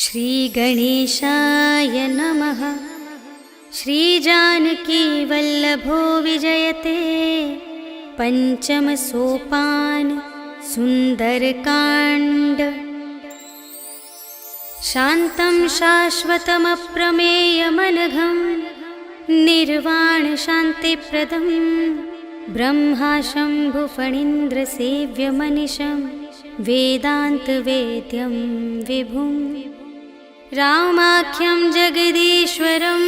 श्रीगणेशाय नमः। श्रीजानकीवल्लभो विजयते पंचम सोपान सुंदरकांड। शान्तं शाश्वतमप्रमेयमनघं निर्वाण शान्तिप्रदं ब्रह्मा शम्भुफणीन्द्रसेव्यमनिशं वेदान्तवेद्यं विभुं। रामाख्यं जगदीश्वरं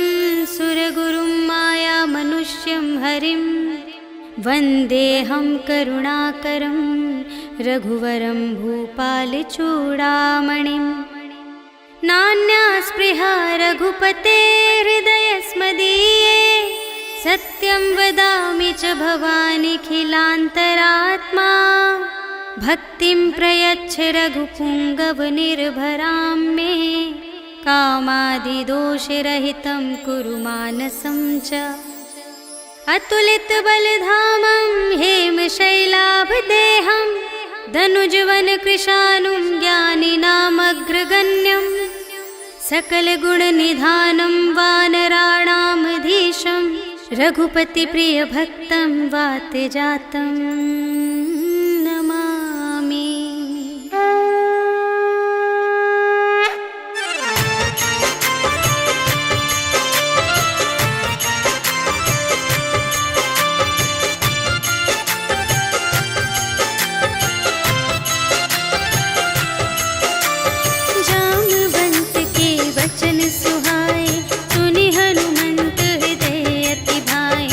सुरगुरुं मायामनुष्यं हरिं वन्देऽहं करुणाकरं रघुवरं भूपालचूडामणिं। नान्या स्पृहा रघुपते हृदयस्मदीये सत्यं वदामि च भवानिखिलान्तरात्मा। भक्तिं प्रयच्छ रघुपुङ्गवनिर्भरां मे कामादिदोषरहितं कुरु मानसं च। अतुलितबलधामं हेमशैलाभदेहं धनुजवनकृशानुं ज्ञानिनामग्रगण्यं सकलगुणनिधानं वानराणामधीशं रघुपतिप्रियभक्तं वातजातं नमामि। जामवंत के वचन सुहाए सुनि हनुमंत हृदय अति भाए।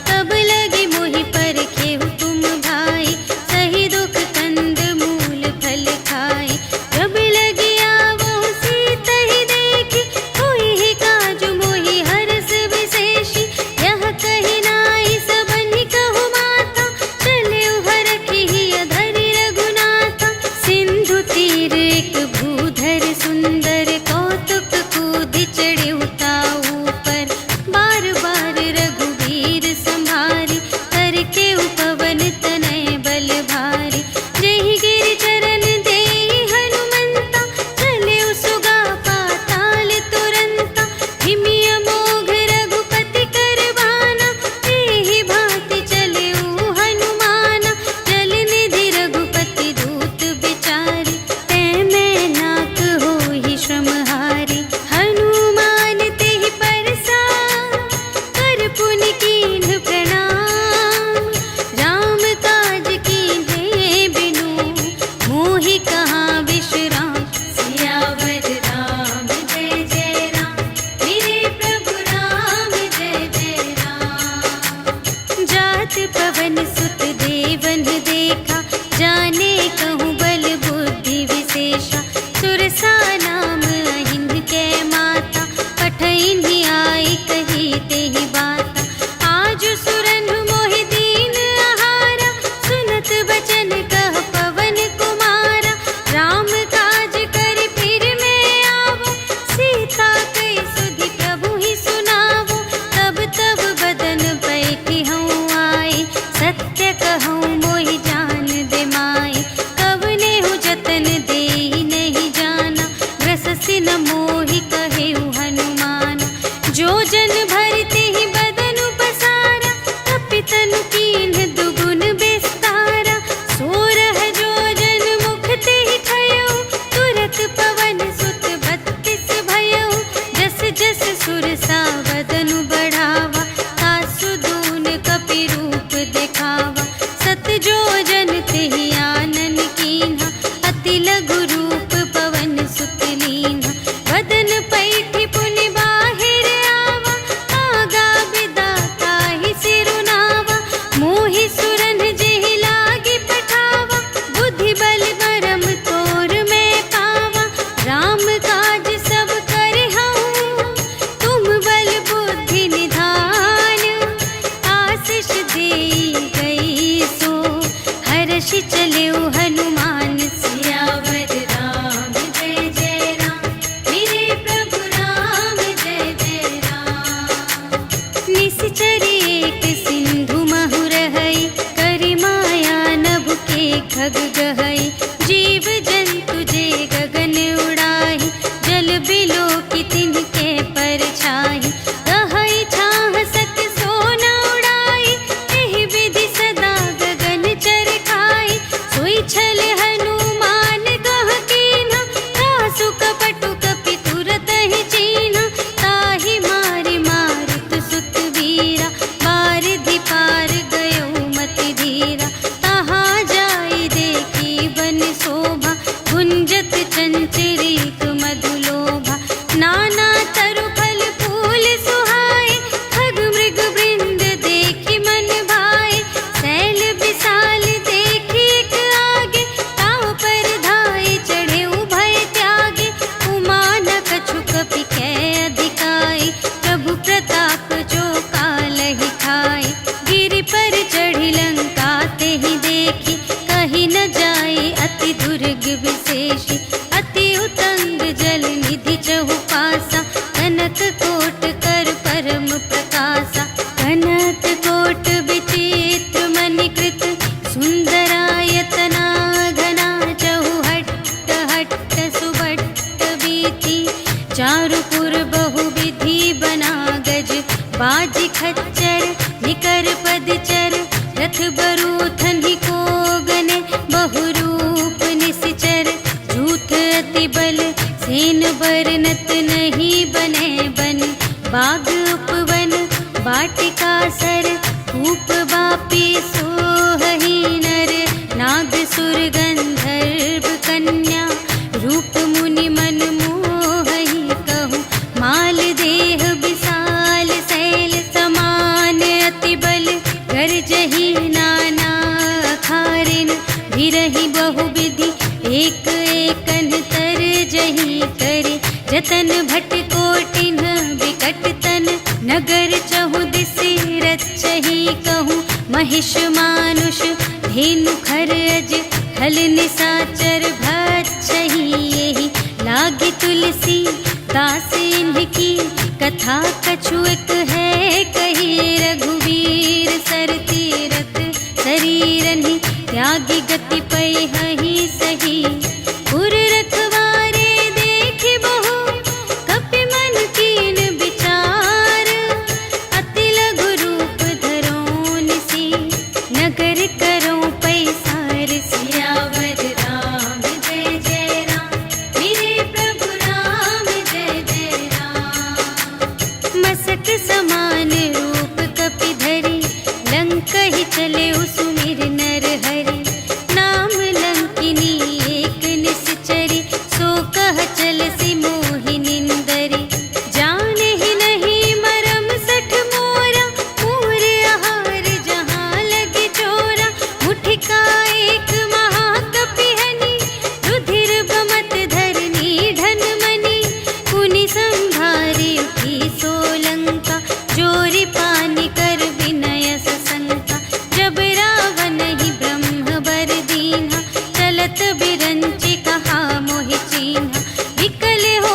तब लगे मोहि परखेहु तुम भाई सही दुख कंद मूल फल खाए। जब लगे आवो सीतहि देखि होई ही काजु मोहि हरष विशेषी। यह कहि नाई सबनि कहु माता चले हरखि अधरि रघुनाथा। सिंधु तीर एक भूधर सुंदर कौतुक कूदि चढ़े ताऊ पर। बार बार रघुवीर संभारी करके उपवन तनय बल भारी। जहि गिरि चरण देहि हनुमंता चले सुगा पाताल तुरंता। हिमि अमोघ रघुपति कर बाना एहि भांति चले हनुमाना। जल निधि रघुपति दूत बिचारी तै मैं नाथ होहि श्रमहारी। हनुमान तेहि परसा कर पुनि कीन्ह प्रणाम। राम काज कीन्हे बिनु मोहि कहाँ विश्राम। सियावर राम जय जय राम मेरे प्रभु राम जय जय राम। जात पवन सुत देवन देखा जाने कहूँ बल बुद्धि विशेषा। सुरसा नाम अहिंद के माता पठइन्हि आई कही तेहि बाता। आज सुरन मोहि दीन आहारा सुनत बचन कह पवन कुमारा। राम काज कर फिर मैं आवो सीता कई सुधि प्रभु ही सुनावो। तब तब बदन बैठी हूँ आई सत्य कहूँ मोहि जान दे माई। कवने हूँ जतन देहि नहीं जाना जल निधि चहु पासा, कनक कोट कर परम प्रकाशा। कनक कोट विचित्र मणिकृत, सुंदरायतना घना चहु हट्ट हट्ट सुबट्ट बीती। चारुपुर बहुविधि बना गज, बाजी खच्चर निकर पदचर। रथ बरूथन ही को गने, बहुरूप निश्चर। झूठ अति बल सेन बरनत, नहीं बने बन बाग उपवन। वाटिका सर कूप बापी सोहहि नर, नाग सुर गंधर्व कन्या। रूप मुनि मन मोहहि कहूँ, माल देह विशाल शैल समान। अति बल गर्जहि नाना अखारिन, भिरहि बहुविधि एक एकन तरजहि करे। जतन भट कोटिन विकट तन, नगर चहु दिसि रचहि कहूँ। महिष मानुष धेनु खरज, खल निसाचर भक्षहि एहि। लागी तुलसी दास इनकी, कथा कछु एक है कही। रघुवीर सर तीरथ शरीरहि, त्यागी गति पैहि सही। पुर रखवारे देखि बहु, कपि मन कीन विचार। अति लघु रूप धरों निसी, नगर करों पैसार। सियावर राम जय जय राम, मेरे प्रभु राम जय जय राम। मसक समान रूप कपि धरि, लंकहि चले सुमिर नर हरि। नाम लंकिनी एक निश्चरी, सो कह चलसि मोहि निंदरी। जानहि नहीं मरम सठ मोरा, मोर आहार जहाँ लगे चोरा। मुठिका एक महाकपि हनि, रुधिर बमत धरनी धन मनि। पुनि संभारि उठी सोलंका, जोरि पानि कर विनय सशंका। जब रावण ही ब्रह्म बर दीन्हा, चलत बिरंचि कहा मोहि चीन्हा। विकल हो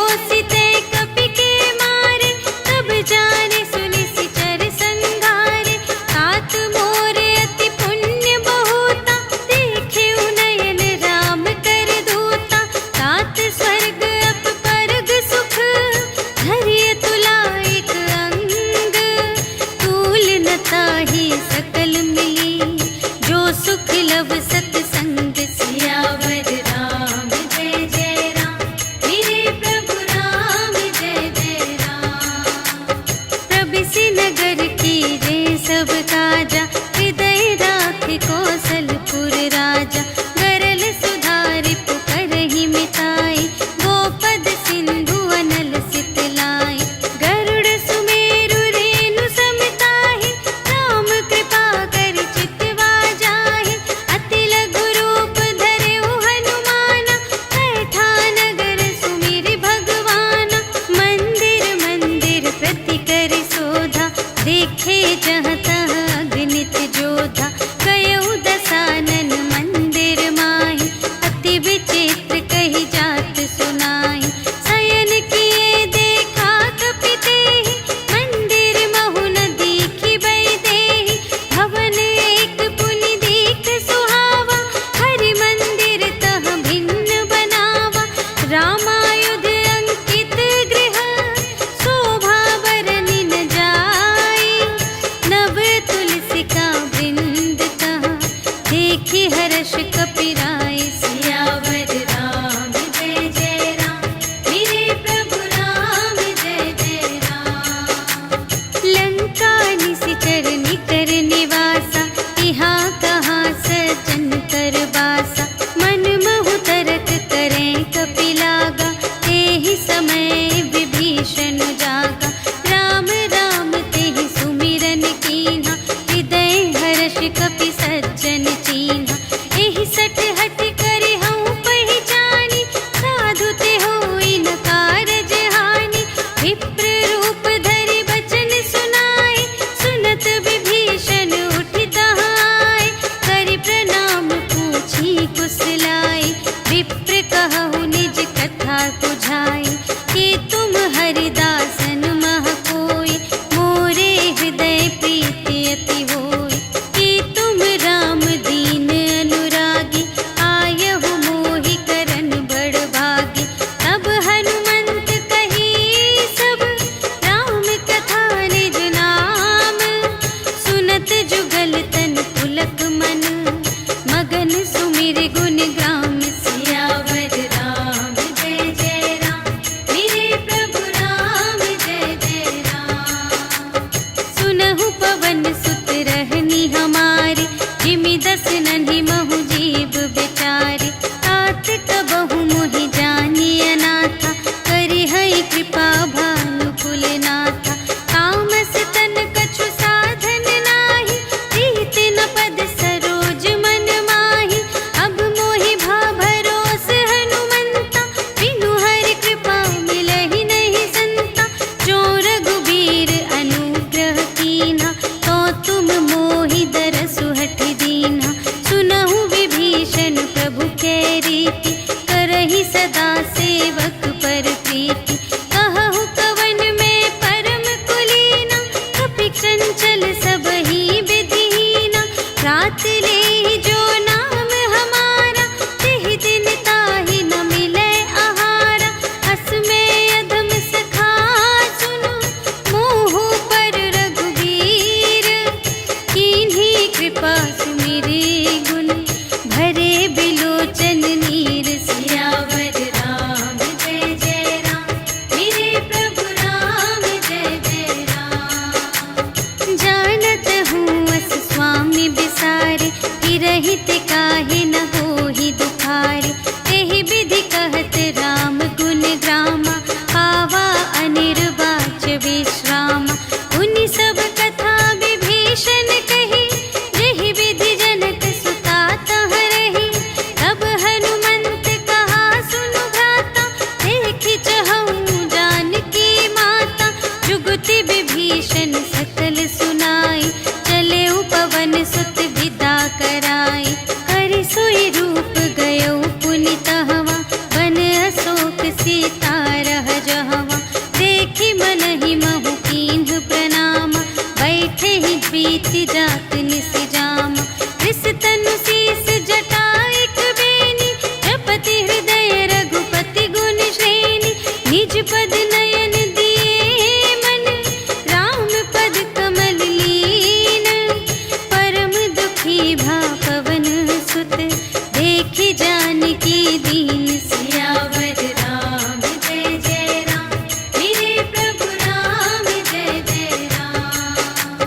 बुझाई। कि तुम हरिदासन मह कोई, मोरे हृदय प्रीति अति होई। कि तुम राम दीन अनुरागी, आयहु मोहि करन बड़ भागी। तब हनुमंत कही सब, राम कथा निज नाम। सुनत जुगल तन पुलक मन, मगन सुमिर गुण ग्राम। सियावर राम जय जय राम, मेरे प्रभु राम जय जय राम। सुनहु पवन सुत रहनी हमारी, जिमि दस नन्हि महु जीव बेचारी। तात कबहु मोहि जानिय नाथा, करिहै कृपा भानु कुलनाथा। तामस तन कछु साधन नाही, प्रीति न पद सरोज मन माही। अब मोहि भा भरोस हनुमंता, बिनु हरि कृपा मिलहि नहीं संता। जो रघुबीर अनुग्रह कीन्हा, तो तुम मोहि दरसु हठि दीन्हा। सुनहु विभीषण प्रभु कै रीति, करहि सदा सेवक पर प्रीति। कहहु कवन में परम कुलीना, कपि चंचल सबहि विधिहीना। रात लेहि जो नाम हमारा, तेहि दिन ताहि न मिलै आहारा। अस में अधम सखा सुनु, मोहु पर रघुबीर। कीन्ही कृपा सुमिरि गुण, भरे बिलोचन नीर। सियावर राम जय जय राम, मेरे प्रभु राम जय जय राम। जानत हूँ अस स्वामी बिसारे, कि रहित काहे न होहि दुखारे। तेहि विधि कहत राम गुण ग्रामा, पावा अनिर्वाच विश्रामा। उनि सब कथा विभीषण कही, जेहि विधि जनक सुता तह रही। तब हनुमंत कहा सुनु भ्राता, देखि चहऊँ जानकी माता। जुगति विभीषण सकल सुनाई, चले पवन सुत विदा कराई। करि सोई रूप गयो पुनि तहवा, बन अशोक सीता रह जहवा। देखि मनहि महु कीन्ह प्रणामा, बैठे ही बीति जात निस जामा। रिस तनु शीस जटा एक बेनी, जपति हृदय रघुपति गुण श्रेणी। निज पद नयन दिए मन, राम पद कमल लीन। परम दुखी भा पवन सुत, देखि जानकी दीन। सियावर राम जय जय राम, मेरे प्रभु राम जय जय राम।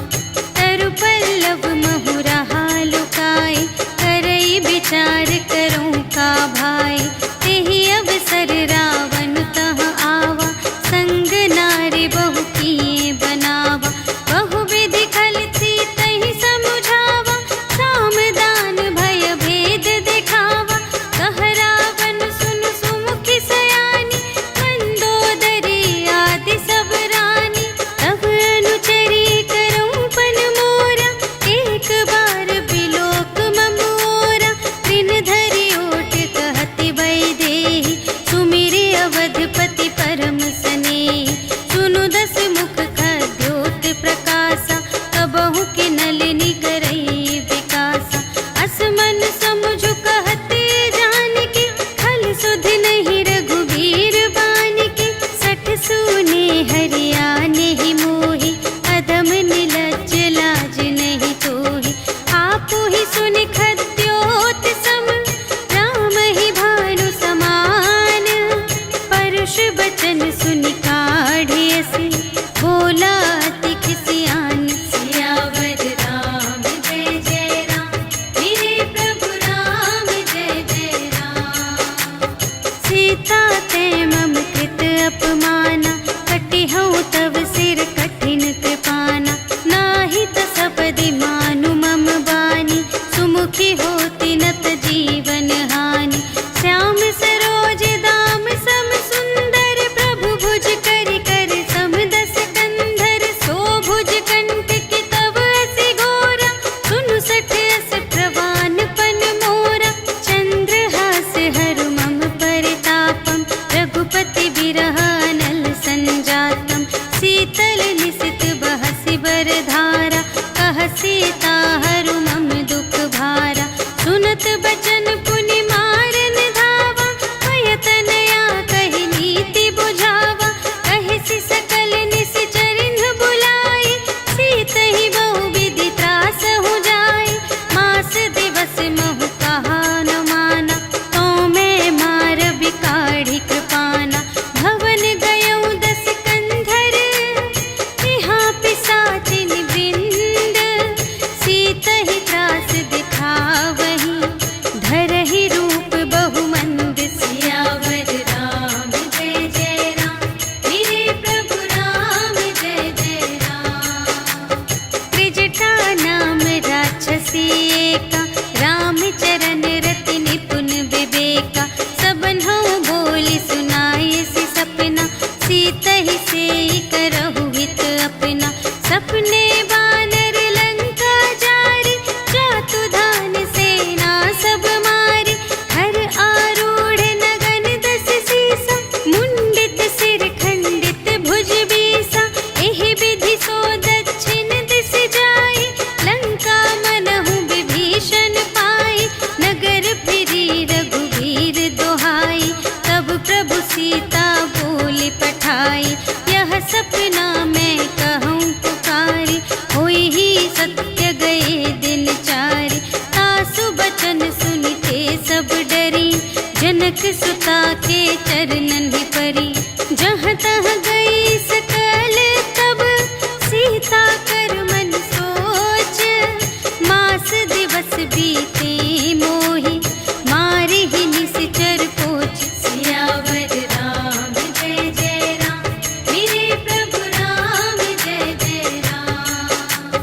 तरु पल्लव महु रहा लुकाई, करई विचार करूँ का भाई। तेहि अवसर रावण तह आवा, संग नारी बहु किए बनावा। बहु विधि खल सीतहि समुझावा, साम दान भय भेद दिखावा। कह रावण सुन सुमुखि सयानी, मंदोदरी आदि सब रानी। तब अनुचरी करऊँ पन मोरा, एक बार बिलोक ममोरा। त्रिन धरि ओट कहति वैदेही, सुमिरि अवधपति परम स्नेही। सुनु दस मुख खद्योत प्रकाशा, कबहु कि नलिनी करई विकासा। अस मन समुझु कहते जानकी, खल सुध नहीं रघुबीर बानिकी। सठ सूने हरियाने ही मोहि, अधम निलज्ज लाज नहीं तोहि। आपु ही सुनि खद्योत सम, राम ही भानु समान। परुष बचन सुनि काढ़ियसि, बोला अति खिसियान। सियावर राम जय जय राम, मेरे प्रभु राम जय जय राम। सीता ते मम कृत अपमाना, कटिहउँ तव सिर कठिन कृपाना। नाही त सपदि मानु मम बानी, सुमुखी होति नत जीवन हानि। श्याम सरोज दाम सम सुंदर, प्रभु भुज करि कर सम विरह अनल संजातम। शीतल निशित बहसि बरधारा, कह सीता हरु मम दुख भारा। सुनत बचन पुनि मारन धावा, भय तनया कहि नीति बुझावा। कहि सकल निश्चरिन बुलाई, सीतहि बहु विधि त्रास हो जाई। मास दिवस महु कहा न माना, तो मैं मार बिकाढ़ी कृपाना। भवन गयौ दस कंधर, यहाँ पिशाचिन वृंद। सीतहि त्रास दिखावही, धरहि रूप बहुमंद। सियावर राम जय जय राम, मेरे प्रभु राम जय जय राम। त्रिजटा नाम राक्षसी एका, रामचरण रति निपुण विवेका। सबन्हु बोली सुनाए सि सपना, सीतहि सेई करहु हित अपना। सपने बानर लंका जारी, जातु धान सेना सब मारी। हर आरूढ़ नगन दस सीसा, मुंडित सिर खंडित भुज बीसा। एहि विधि सो दक्षिण दिस जाई, लंका मनहु विभीषण पाई। नगर फिरी रघुवीर दोहाई, तब प्रभु सीता बोली पठाई। यह सपना मैं कहूँ पुकारी, होई ही सत्य गए दिन चारि। तासु बचन सुनिते सब डरी, जनक सुता के चरणन ही परी। जहाँ तहाँ गई सकल तब, सीता कर मन सोच। मास दिवस बीते मोहि, मारि ही निशिचर पोच। सियावर राम जय जय राम, मेरे प्रभु राम जय जय राम।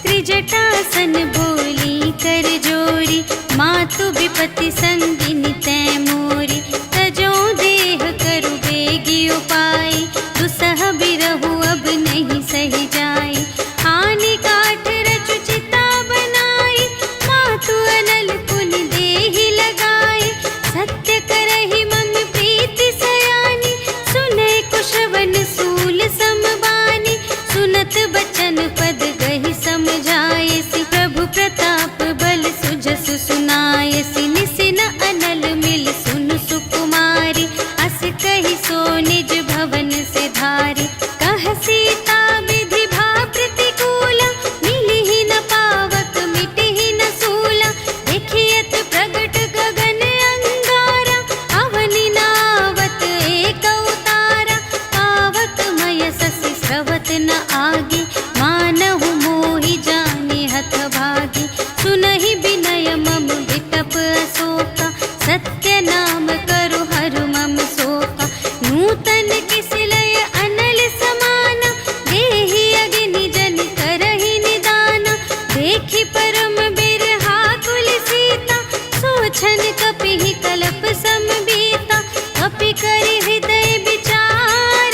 त्रिजटासन बोली कर जोरी, मातु विपति संगिनी तै मोरी। तजो देह करु बेगी उपाई, दुसह बिरहु अब नहीं सही जाई। आनी काठ रचु चिता बनाई, मातु अनल पुनि देहि लगाई। सत्य करहि मम प्रीति सयानी, सुनै कुशवन सूल समबानी। सुनत बचन पद गहि समझायसि, प्रभु प्रताप बल सुजसु सुनायसि। निसिन अनल मिल सुन सुकुमारी, अस कहि सो निज भवन से धारी। कह सीता विधि भा प्रतिकूला, मिलिहि न पावक मिटिहि न सूला। देखियत प्रगट गगन अंगारा, अवनि नावत एक अवतारा। पावक मय ससि स्रवत न आगे, मानहु मोहि जानि हथ भागी। सुनहि विनय मम विटप अशोका, सत्य नाम करु हरु मम शोका। नूतन किसिलय अनल समाना, देहि अग्नि जन करहि निदाना। देखि परम बिरहा कुल सीता, सोछन कपिहि कलप समबीता। कपि करि हृदय विचार,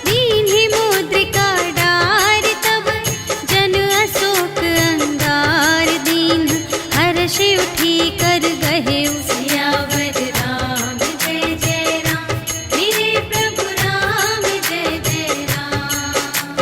दीन्हि मुद्रिका डारि। तब जन अशोक अंगार दीन, हर्षि उठी कर गहेउ। सियावर राम जय जय राम, मेरे प्रभु राम जय जय राम।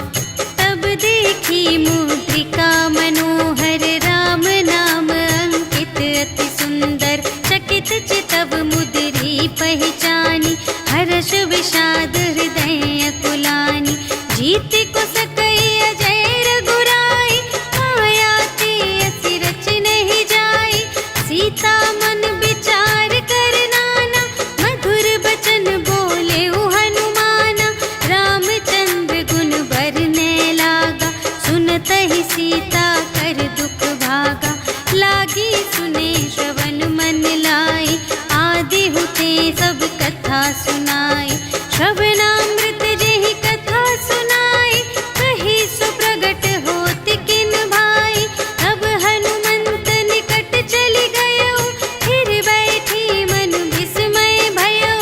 तब देखी मुद्रिका मनोहर, राम नाम अंकित अति सुंदर। चकित चितव मुद्री पहचानी, हर्ष विषाद हृदय अकुलानी। जीत को सकई अजय रघुराई, माया ते असि रच नहीं जाई। सीता मन विचार कर नाना, मधुर बचन बोले हनुमाना। रामचंद्र गुण बरने लागा, सुनतहि सीता कर दुख भागा। लागी सुने श्रवण मन लाई, आदि हुते सब कथा सुनाई। श्रवणामृत जेहि कथा सुनाई, कही सो प्रगट होति किन भाई। तब हनुमंत निकट चली गयो, फिर बैठी मन विस्मय भयो।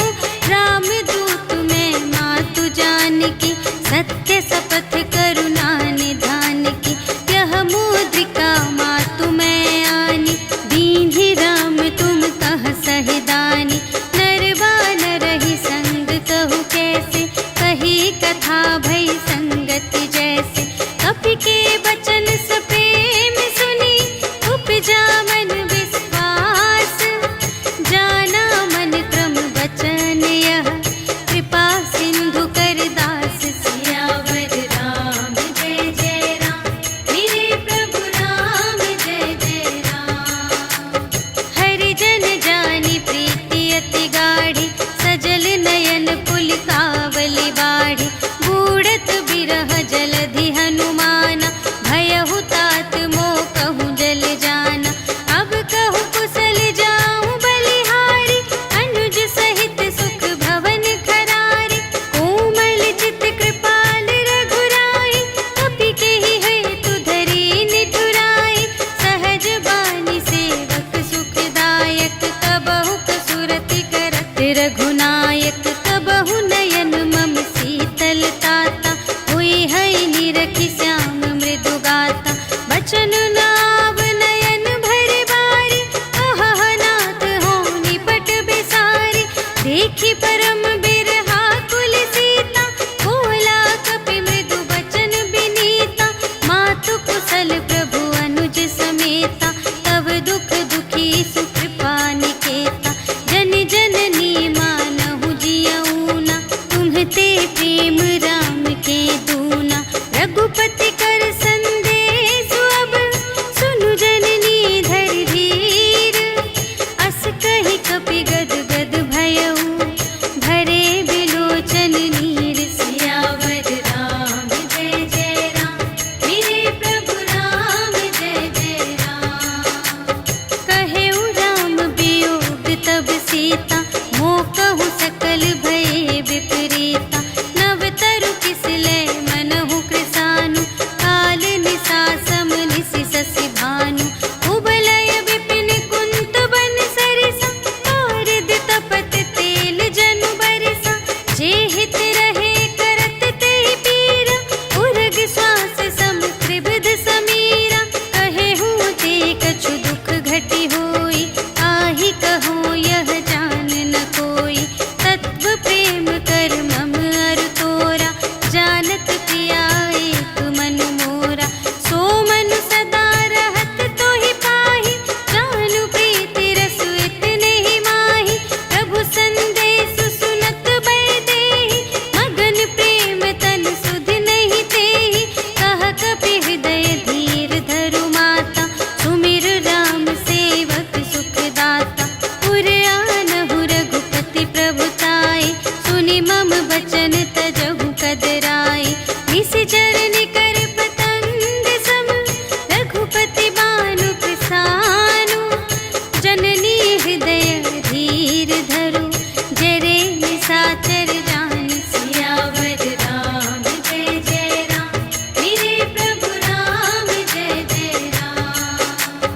रामदूत मैं मातु जानकी, सत्य शपथ करुणा निधान की। यह मुद्रिका मातु मैं आनी, दीन्हि राम तुम कह सहिदानी। नर बानर ही संग कहु, बचन तजहु कदराए। निशिचर निकर पतंग सम रघुपति बानु प्रसानु। जननी हृदय धीर धरु जरे निशाचर जान। सियावर राम जय जय राम मेरे प्रभु राम जय जय राम।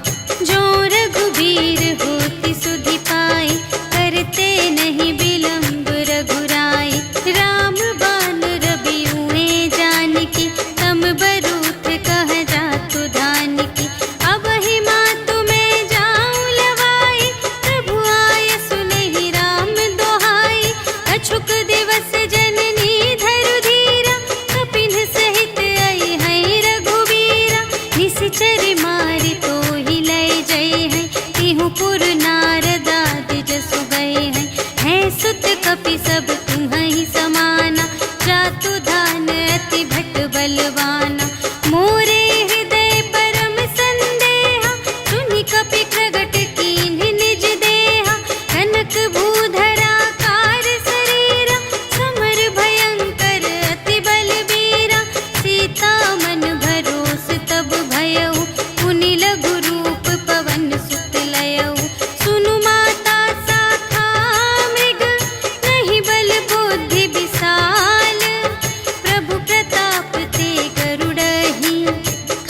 जो रघुबीर होति सुधि पाए करते नहीं विलंब रघुराई। राम बान रबियुए जानकी तम बरूथ कह जातु धानकी। अब ही मातु मैं जाऊं लवाई प्रभु आय सुनहि राम दोहाई। अछुक दिवस जननी धरु धीरा कपिन सहित आई है रघुबीरा। निशिचर मारि तो ही लय जय है तिहु पुर नारद आदि जसु गए हैं। है सुत कपि सब तुम्हि समाना जातु धान अति भट बलवाना। मोरे हृदय परम संदेहा सुनि कपि प्रगट कीन्ह निज देहा। कनक भूधरा कार शरीरा समर भयंकर अति बलबीरा। सीता मन भरोस तब भयउ पुनि लघु रूप पवन सुत लयउ। सुनु माता शाखा मृग नहीं बल बुद्धि विशाल। प्रभु प्रताप ते गरुड़हि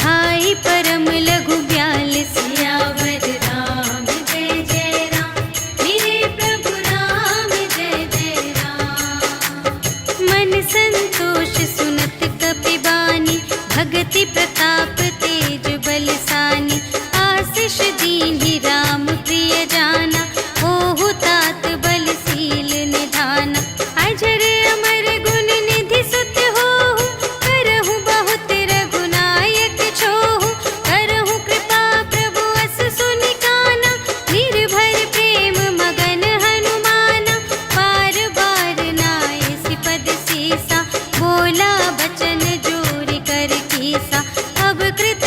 खाई परम लघु ब्याल। सियावर राम जय जय राम मेरे प्रभु राम जय जय राम। मन संतोष सुनत कपि बानी भगति प्रताप तेज बलसानी। आशीष दीन्हि राम प्रिय जाना ओहु तात बलशील निधाना। अजर अमर गुण निधि सुत होहु करहु बहुत रघुनायक छोहु। करहु कृपा प्रभु अस सुनि काना निर्भर प्रेम मगन हनुमाना। बार बार नाय सिपद सीसा बोला बचन जोरि कर कीसा। अब कृत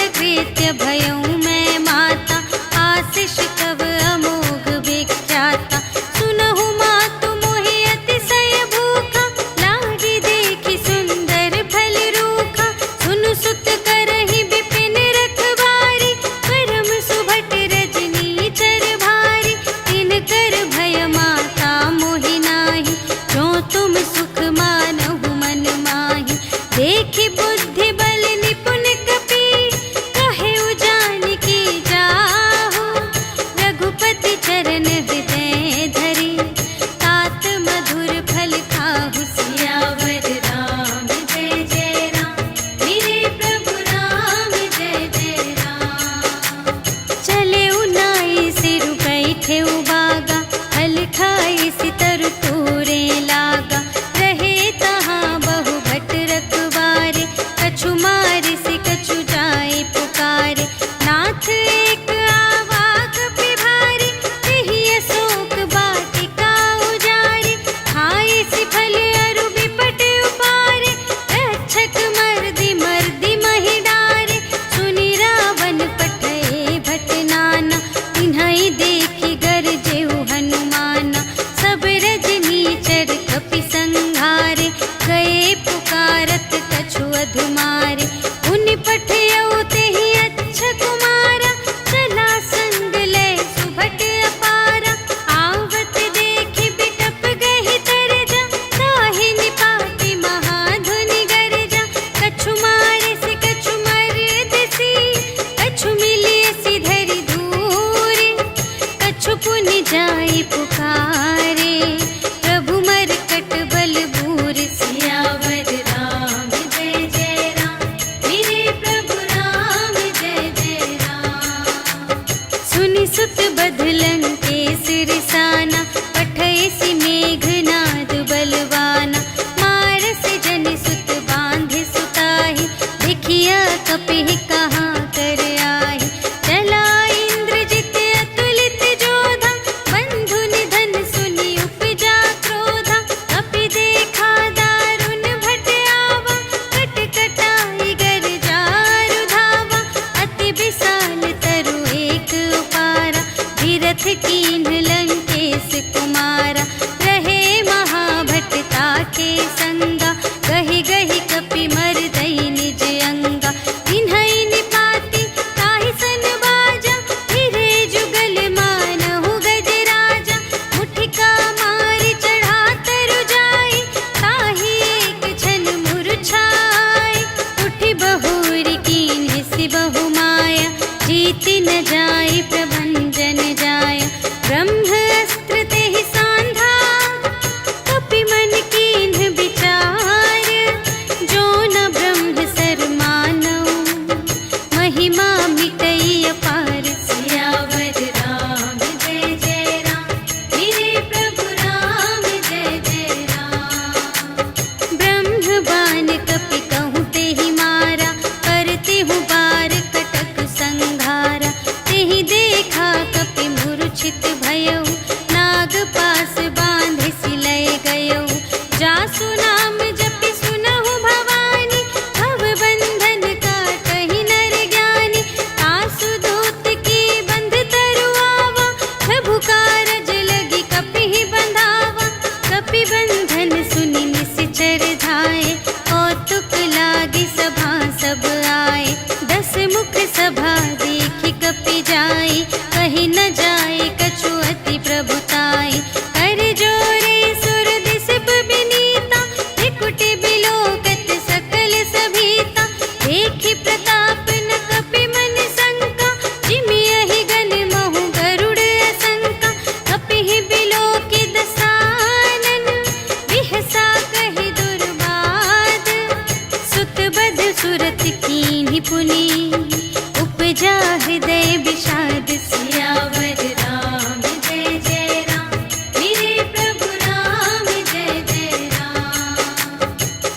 संगा, गहि गहि कपि मरदई निज अंगा। इन्हई निपाति ताहि सन बाजा, फिरे जुगल मानहु गजराजा। मुठिका मारि चढ़ा तरु जाई, ताहि एक छन मुरझाई। उठि बहुरी कीन्ह सि बहु माया, जीति न जाई प्रभंजन जाया। ब्रह्म अस्त्र तेहि सांधा, कपि मन कीन्ह विचार। जो न ब्रह्म सर मानऊ, महिमा मिटई अपार। सियावर राम जय जय राम, मेरे प्रभु राम जय जय राम। ब्रह्म बाण कपि कहूँ तेहि मारा, करते हूँ बार कटक संघारा। तेहि देखा कपि मूर्छित भयउ, नाग पास बांधे सिलय गयउ। जासु नाम जपि सुनहु भवानी, भव बंधन काटहि नर ज्ञानी। तासु दूत की बंध तरु आवा, प्रभु कारज लगी कपि बंधावा। कपि बंधन सुनि निश्चर धाये, कौतुक लागी सभा सब आए। 10 मुख सभा देखि कपि जाई, कहि न जाए कछु अति प्रभुताई। कर जोरे सुर दिसप बिनीता, त्रिकुटि बिलोकत सकल सभीता। देखि प्रताप न कपि मन शंका, जिमियहि गन महु गरुड़ असंका। कपिहि बिलोकि दसानन, बिहसा कहि दुर्बाद। सुत बध सुरत कीन्हि पुनि, उपजा हृदय विषाद। सियावर राम जय जय राम, मेरे प्रभु राम जय जय राम।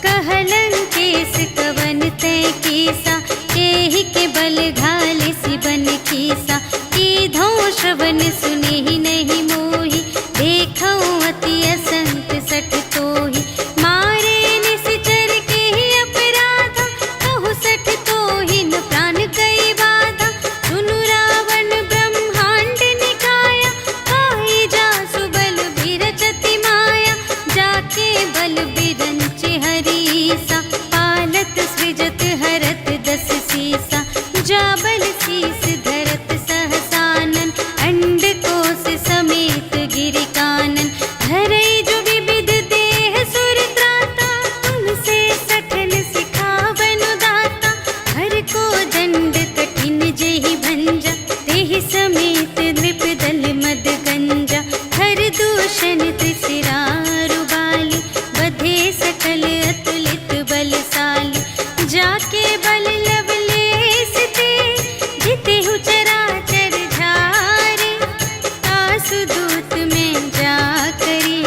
कहलन केस कवन तै कीसा, केहि के बल घाल सिबन कीसा। कीधौं श्रवण सुनेहि नहीं मोहि, देखौं अति असंत सठ तोहि। मारे निश्चर केहि अपराधा, कहु सठ तोहि न प्राण कई बाधा। सुनु रावण ब्रह्मांड निकाया, पाई जासु बल बिरचति माया। जाके बल बिरंचि हरीसा, पालत सृजत हरत 10 सीसा। जा बल शीस धरत सहसानन, अंड कोश समेत गिरि कानन। धरई जो विविध देह सुर त्राता, तुमसे सठन सिखावनु दाता। हर को दंड कठिन जेहि भंजा, तेहि समेत नृप दल मद गंजा। हर दूषण त्रिशिरारु बाली, बधे सकल अतुलित बलशाली। जाके बल लवलेश ते, जितेहु चराचर झारे। तासु दूत में जा करी,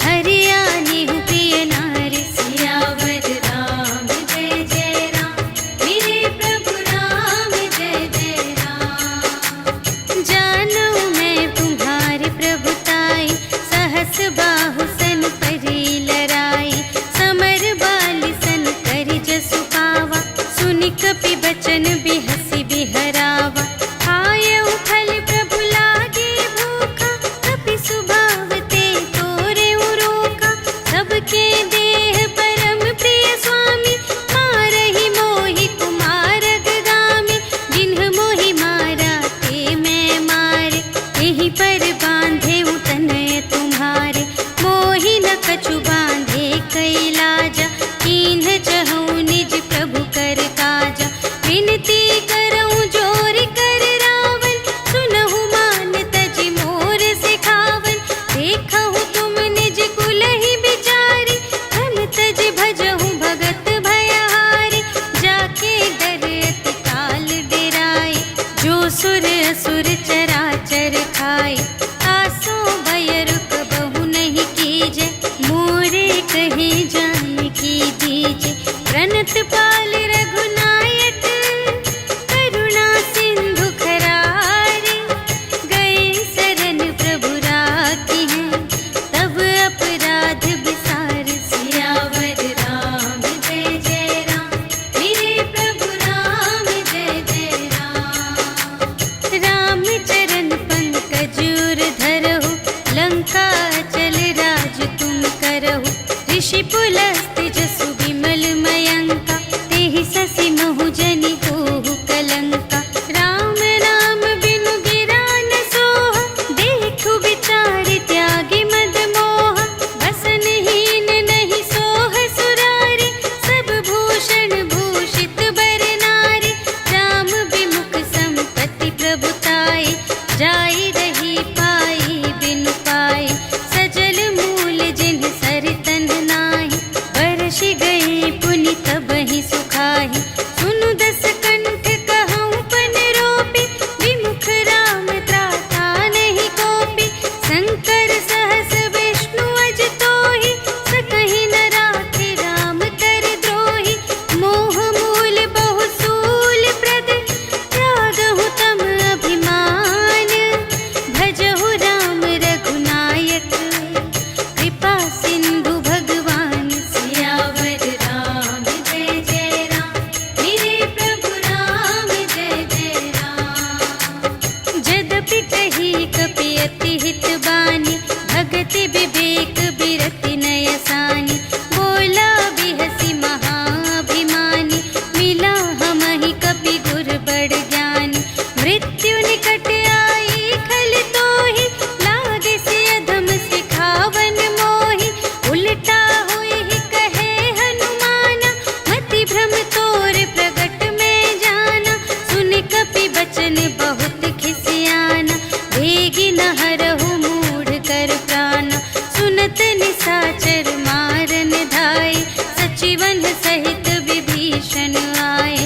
हरियानेहु प्रिय नारी। सियावर राम जय जय राम, मेरे प्रभु राम जय जय राम। जानू मैं तुम्हारे प्रभुताई, सहस बाहु सन परी लराई। समर बाली सन करि जसु पावा, सुनि कपि बचन बिहसि बिहरावा। खायउ फल प्रभु लागे भूखा, कपि सुभाव ते तोरेउ रोका। सबके देह परम प्रिय स्वामी, मारहि मोहि कुमार अगगामी। जिन्ह मोहि मारा ते मैं मारे, एहि पर बांधे तनय तुम्हारे। मोहि न कछु बांधे कैलाजा, कीन्ह चहु निज प्रभु कर काजा। विनती करऊं जोर कर रावण, सुनहु मान तजि मोर सिखावन। देखहु तुम निज कुलहि बिचारी, धन तजि भजहु भगत भयहारी। जाके डर अति काल डेराए, जो सुर असुर चराचर खाए। आसो भय रुक बहु नहीं कीजे, मोरे कहे जान की दीजे। हस्त जसु विमल मयंका, तेहि ससि महु जनि होहु कलंका। राम नाम बिनु गिरा न सोहा, देखु विचार त्यागी मद मोहा। बसनहीन नहीं सोह सुरारी, सब भूषण भूषित बर नारी। राम विमुख संपत्ति प्रभुताई, जाई रही पाई बिनु पाई। सजल मूल जिन्ह सर तन नाही, बरषि गई पुनि तबहि सुखाहि। सुनु दस कंठ कहऊँ पन रोपी, विमुख राम त्राता नहीं कोपी। शंकर सहस विष्णु अज तोहि, सकहि न राखि राम कर द्रोही। मोह मूल बहु सूल प्रद, त्यागहु तम अभिमान। भजहु राम रघुनायक, कृपा सिंधु भगवान। सियावर राम जय जय राम, मेरे प्रभु राम जय जय राम। जदपि कही कपि अति हित बानी, भगति विवेक बिरति नय सानी। बोला बिहसि महाभिमानी, मिला हमहि कपि गुर बड़ ज्ञानी। मृत्यु निकट आई खल तोहि, लागे से अधम सिखावन मोहि। उलटा होई कहे हनुमाना, मति भ्रम तोर प्रगट में जाना। सुन कपि बचन बहुत खिसियाना, वेगी न हरहु मूढ़ कर प्राणा। सुनत निसाचर मारन धाय, सचिवन सहित विभीषण आए।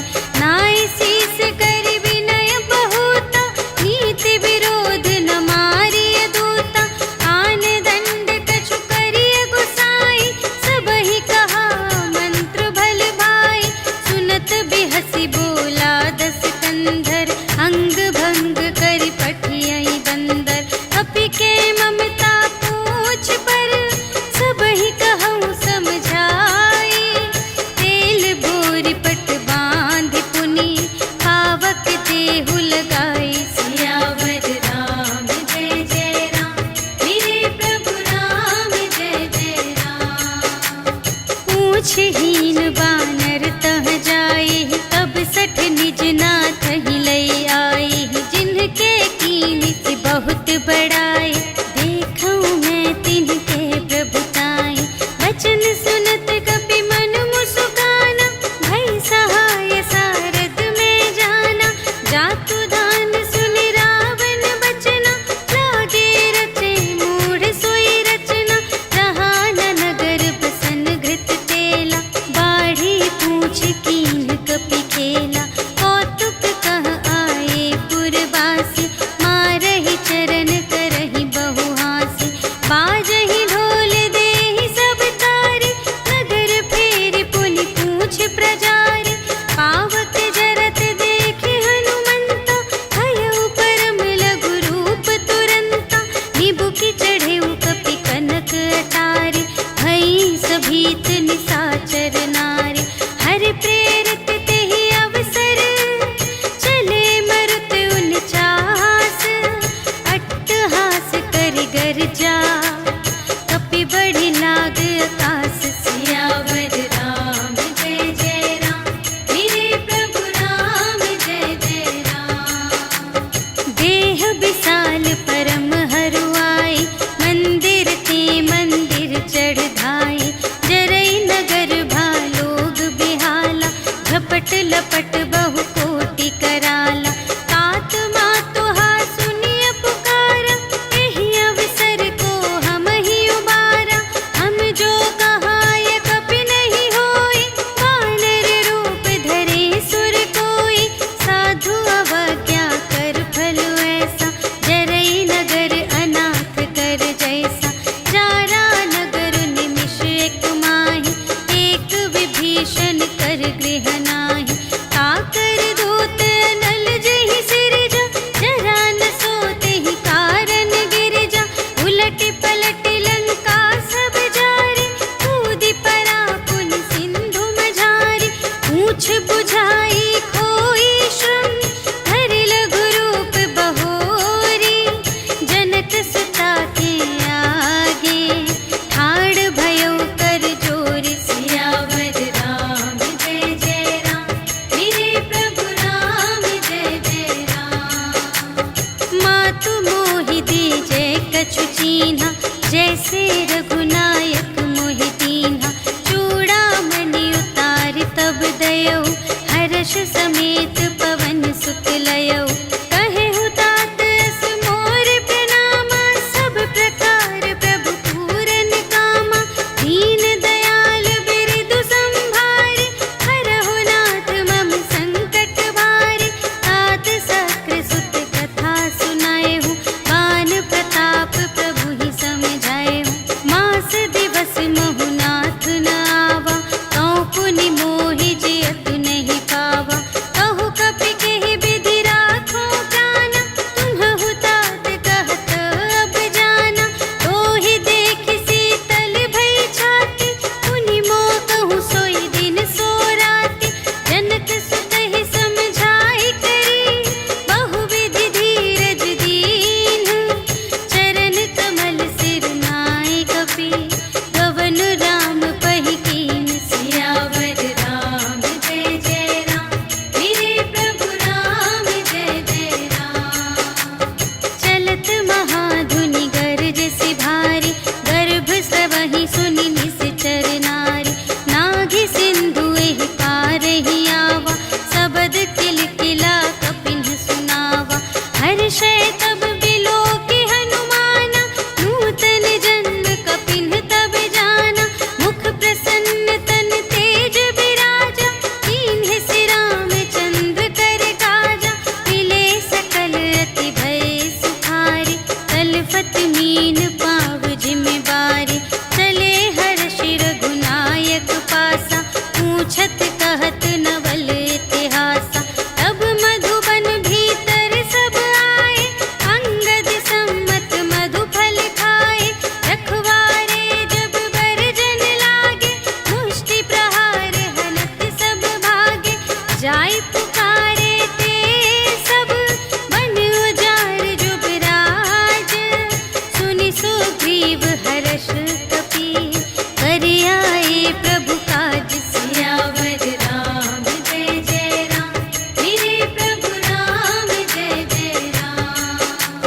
नाय शीस कर विनय बहुता, नीति विरोध न मारिय दूता। आन दंड कछु करिय गुसाई, सबहि कहा मंत्र भल भाई। सुनत बिहसि बोला दस कंधर, अंग भंग करि पठियहि बंदर। कपि के ममता पूछ पर, सबहि कहऊँ समझाई। तेल बोरि पट बाँधि पुनि, पावक देहु लगाई। सियावर राम जय जय राम, मेरे प्रभु राम जय जय राम। पूछहीन बानर तह जाई, तब सठ निज नाथ ही लई आई। जिनके कीन्हि बहुत बड़ाई, देखऊँ मैं तिनके प्रभुताई। बचन सुनत कपि मन मुसुकाना, भई सहाय सारथ में जाना। जातु दान सुनि रावण बचना, लागे रचे मूढ़ सोई रचना। रहा न नगर बसन घृत तेला, बाढ़ी पूछ कीन्ह कपि खेला। कौतुक सुनहु सोई दिन सो राति, जनक सुतहि समझाई करी, बहुविधि धीरज दीन्ह, चरण कमल सिर नाय कपि, गवन राम पहि कीन। सियावर राम जय जय राम, मेरे प्रभु राम जय जय राम। चलत महाधुनि गरज सि भारी, गर्भ स्रवहि सुनि निश्चर नारी, नाघि सिंधु एहि पारहि आवा, सबद किलकिला कपिन्ह सुनावा। हर्षै तब बिलोकि हनुमाना, नूतन जन्म कपिन्ह तब जाना। मुख प्रसन्न तन तेज बिराजा, कीन्ह सि रामचंद्र कर काजा। मिले सकल अति भय सुखारी, तलफत मीन पाव जिमि बारी। चले हर्षि रघुनायक पासा, पूछत कहत नवल इतिहासा। तब मधुबन भीतर सब आए, अंगद सम्मत मधु फल खाए। रखवारे जब बरजन लागे, मुष्टि प्रहार हनत सब भागे। जाय पुकारे ते सब, बन उजाड़ जुबराज। सुनि सुग्रीव हर्ष कपि, कर आए प्रभु काज। सियावर राम जय जय राम, मेरे प्रभु राम जय जय राम।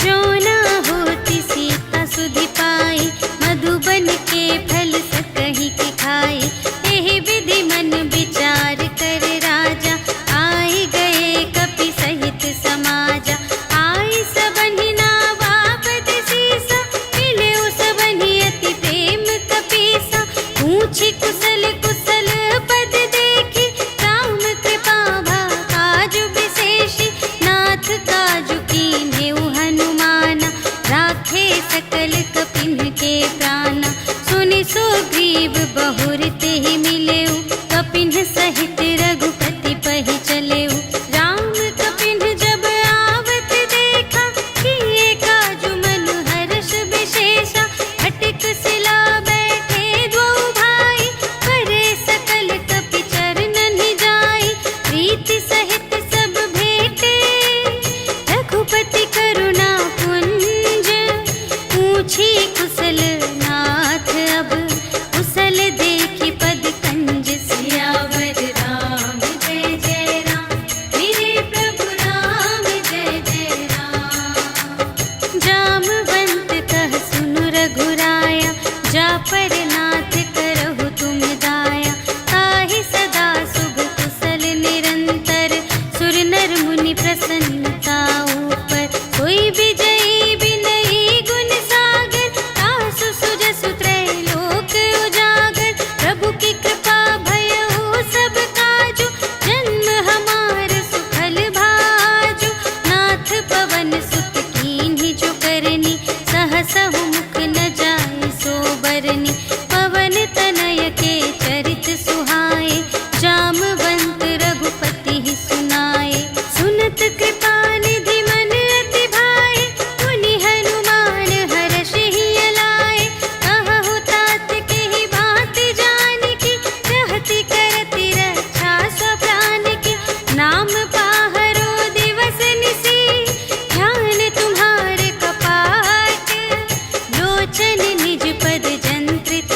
जो न होति सीता सुधि पाई, मधुबन के फल सकहि के खाई। एहि विधि मन विचार कर राजा, आए गए कपि सहित समाजा। आए सबहि नावा पद सीसा, मिले सबहि अति प्रेम कपीसा। पूछी कुशल कुशल पद देखी, राम कृपा भा काजु विशेषी। नाथ काजु कीन्हेउ हनुमाना, राखे सकल कपिन्ह के प्राणा। सुनि सुग्रीव बहुर तेहि मिलेउ, कपिन्ह सहित रघुपति पहि चलेउ। राम कपिन्ह जब आवत देखा, किए काजु मनु हर्ष विशेषा। फटिक सिला बैठे द्वौ भाई, करे सकल कपि चरणनि जाई। प्रीति सहित सब भेटे, रघुपति करुणा पुंज। पूछी कुशल नाथ अब, कुशल देखि पद कंज। सियावर राम जय जय राम, मेरे प्रभु राम जय जय राम। जामवंत कह सुनु रघुराया, जा पर नाथ करहु तुम दाया। ताहि सदा शुभ कुशल निरंतर, सुर नर मुनि प्रसन्नता ऊपर। कोई विजयी विनयी गुण सागर, तासु सुजसु त्रैलोक उजागर। प्रभु की कृपा भयउ सब काजु, जन्म हमार सुफल भाजु। नाथ पवन सुत कीन्हि जो करनी, सहसहु मुख न जाय सो बरनी। पवन तनय के चरित सुहाए, जामवंत रघुपति ही सुनाए। सुनत कृपा निधि मन अति भाए, मुनि हनुमान हर्षि लाए। कहु तात केहि बात जानकी, रहति करति रक्षा स्वप्रान की। नाम पाहरो दिवस निसी, ध्यान तुम्हारे कपाट। लोचन निज पद जंत्रित,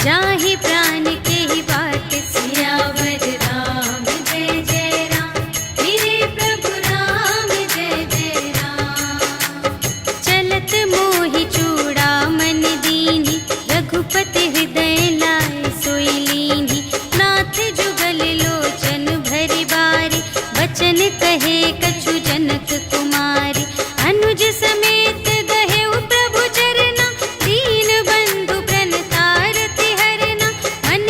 जाहि प्राण केहि बाट। सियावर राम जय जय राम, मेरे प्रभु राम जय जय राम। चलत मोहि चूड़ामणि दीन्हि, रघुपति हृदय लाय सोई लीन्हि। नाथ जुगल लोचन भरि बारी, बचन कहे कछु जनक कुमारी। अनुज समेत गहेउ प्रभु चरना, दीन बंधु प्रणतारति हरना। मन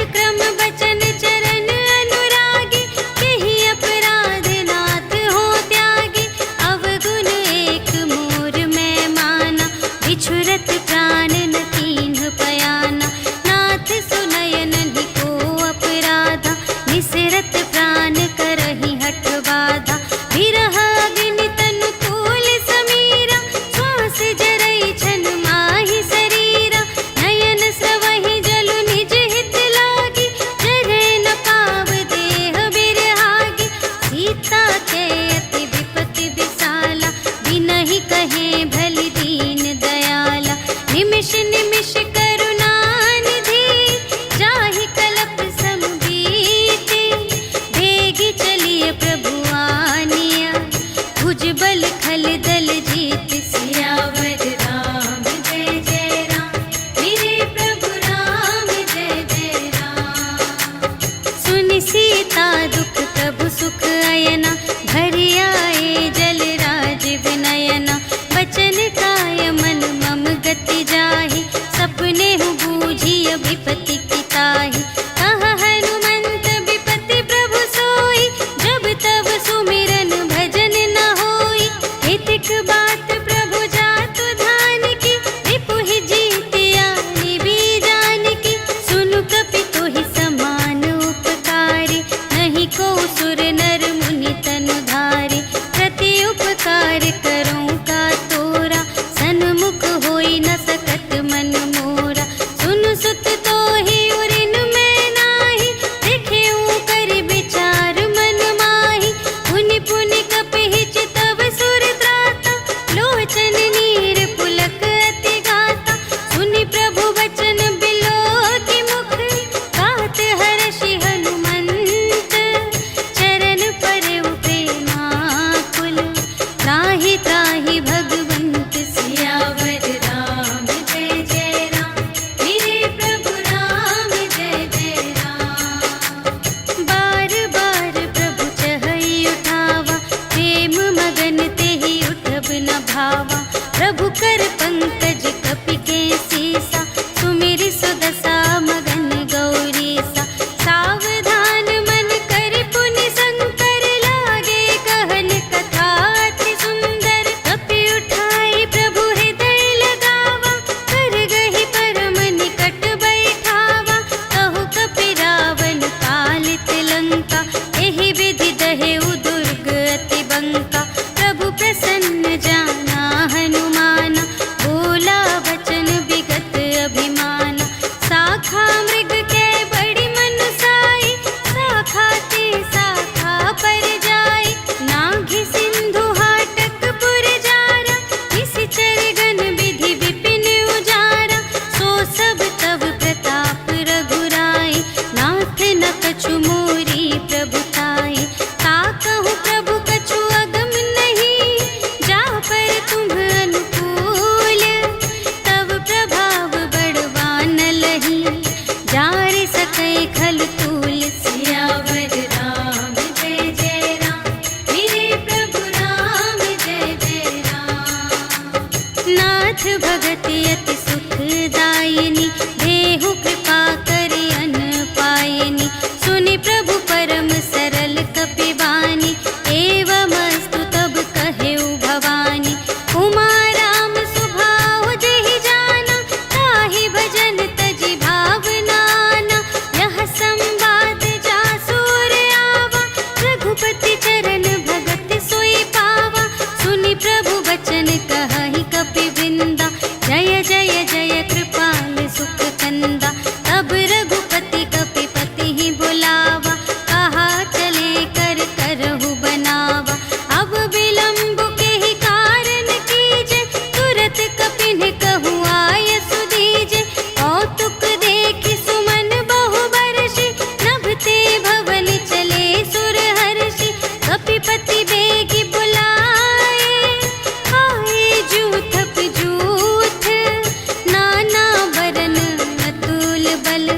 कै खल तूल। सियावर राम जय जय राम, मेरे प्रभु राम जय जय राम। नाथ भगति अति सुखदायिनी, देहु कृपा करि अन्न पायिनी। सुनि प्रभु परम सरल कपिवानी, एवमस्तु तब कहेउ भवानी। उमा राम सुभाव जेहि जाना, ताहि भजन तजि भावनाना। यह संवाद जासुर आवा, रघुपति चरण भगत सोई पावा। सुनि प्रभु वचन कहहि कपिवृंदा, जय जय जय कृपाल सुख कंदा। तब रघुपति कपिपति ही बुलावा, कहा चले कर करहु बनावा। अब विलंब के ही कारण कीजे, तुरत कपिन कहु आय सुदीजे। कौतुक देखि सुमन बहु बरषि, नभते भवन चले सुर हर्षि। कपिपति बेगी बुलाए, आए जूथप जूथ। नाना बरन अतुल बल,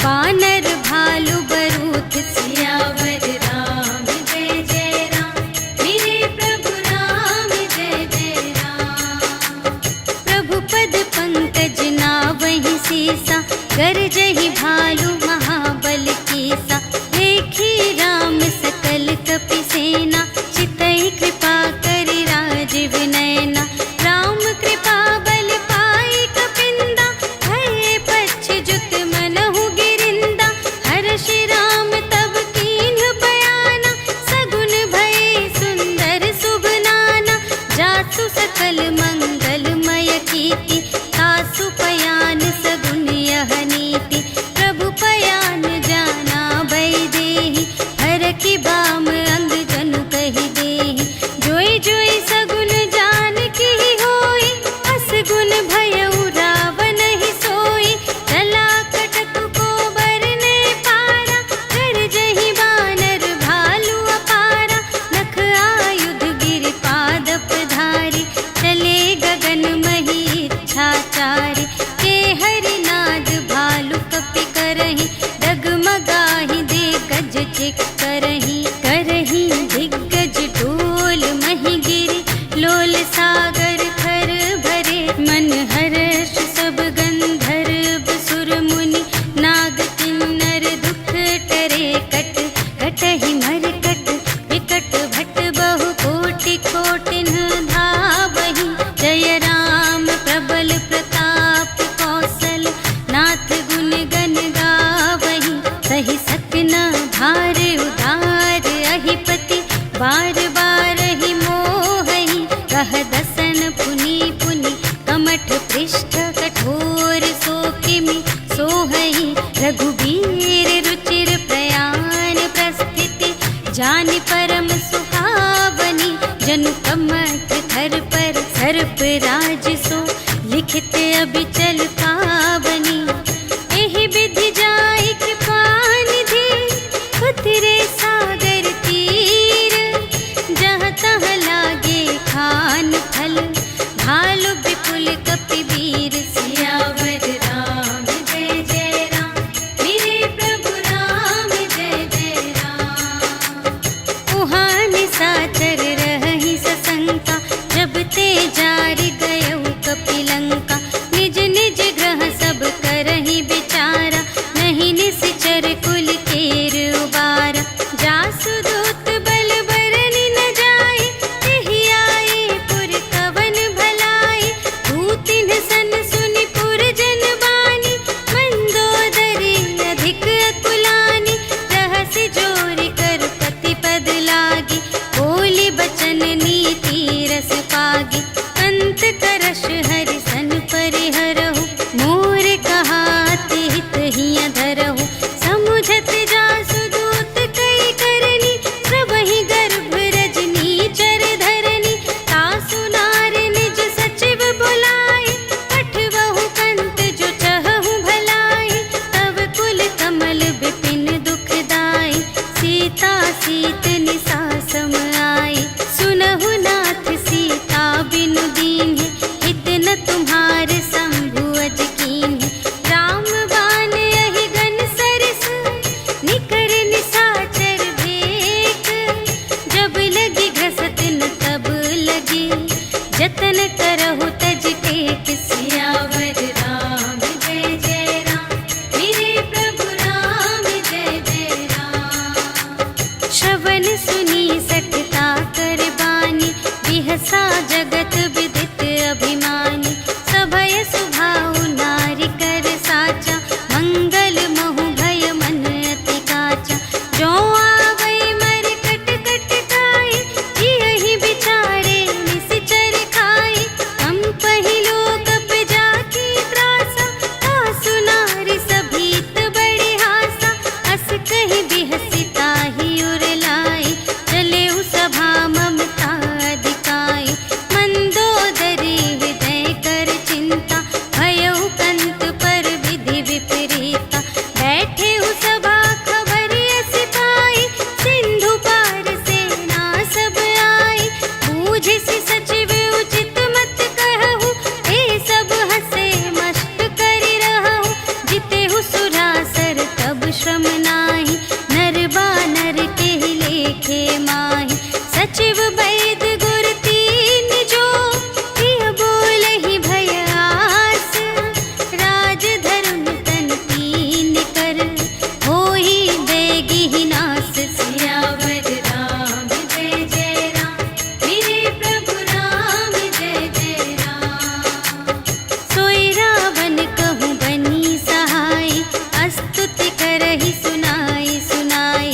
बानर भालु बरूथ। सियावर राम जय जय राम, मेरे प्रभु राम जय जय राम। प्रभु पद पंकज नावहि सीसा, गरजहि भालु महाबल कीसा। देखी राम सकल कपि सेना, चितई कृपा करि राजीव नयना। राम कृपा बल पाई कपिंदा, भये पच्छ जुत मनहु गिरिंदा। हर्षि राम तब कीन्ह बयाना, सगुन भये सुंदर शुभ नाना। जासु सकल मंगलमय कीर्ति, तासु पयान सगुन यह नीति। प्रभु पयान जाना भय देहि, हरखि बाम अंग जनु कहि देहि। जोई जोई सगुन जानकी होई, असगुन भयउ रावण ही सोई। चला कटक को बरने पारा, गरजहि बानर भालु अपारा। नख आयुध गिरि पादप धारी, चले गगन मही इच्छाचारी। के हरिनाद भालु कपि करहि, डगमगाहि दे गज चिक करहि। करहि दिग्गज डोल महि गिरि, लोल सागर खर भरे। मन हर्ष सब गंधर्व सुर मुनि, नाग किन्नर दुख टरे। कट कटहि मरकट, विकट भट बहु कोटि कोटिन धावहि। जय राम प्रबल प्रताप कौशल, नाथ गुण गण गावहि। सहि सकना भार उदार अहिपति, बार बार ही मोहहि। कह दसन पुनि पुनि, कमठ पृष्ठ कठोर सो किमि सोहहि। रघुबीर रुचिर प्रयाण प्रस्थिति, जानि परम सुहावनी। जनु कमठ धर पर सर्प राज सो, लिखित अबिचल पावनी। एहि विधि जाई कृपा निधि, उतरे सागर तीर। जहाँ तहाँ लागे खान फल, भालु विपुल कपिवीर। सियावर राम जय जय राम, मेरे प्रभु राम जय जय राम। उहाँ निशाचर रहहि सशंका, जब ते जारि गयउ कपिलंका। निज निज ग्रह सब करहि विचारा, नहीं निश्चर कुल केर उबारा। जासु दूत बल बरनि न जाय, तेहि आए पुर कवन भलाई। दूतिन सन सुनि पुर जन बानी, मंदोदरी अधिक अकुलानी। रहसि जोरि कर पति पद लागी, बोली बचन नीति रस पागी। अंत करश हरि सन परिहरहु, मोर कहाति हित हिय धरहु। समुझत जासु दूत कई करनी, सबहि गर्भ रजनी चर धरनी। तासु नार निज सचिव बुलाए, पठवहु कंत जो चहहु भलाई। तब कुल कमल विपिन दुखदाई, सीता सीत निसा सम आई। सुनहु नाथ सीता बिनु दीन्हि, हित न तुम्हारे शंभु अज कीन्हि। राम बाण यहि गन सर कही सुनाई सुनाई,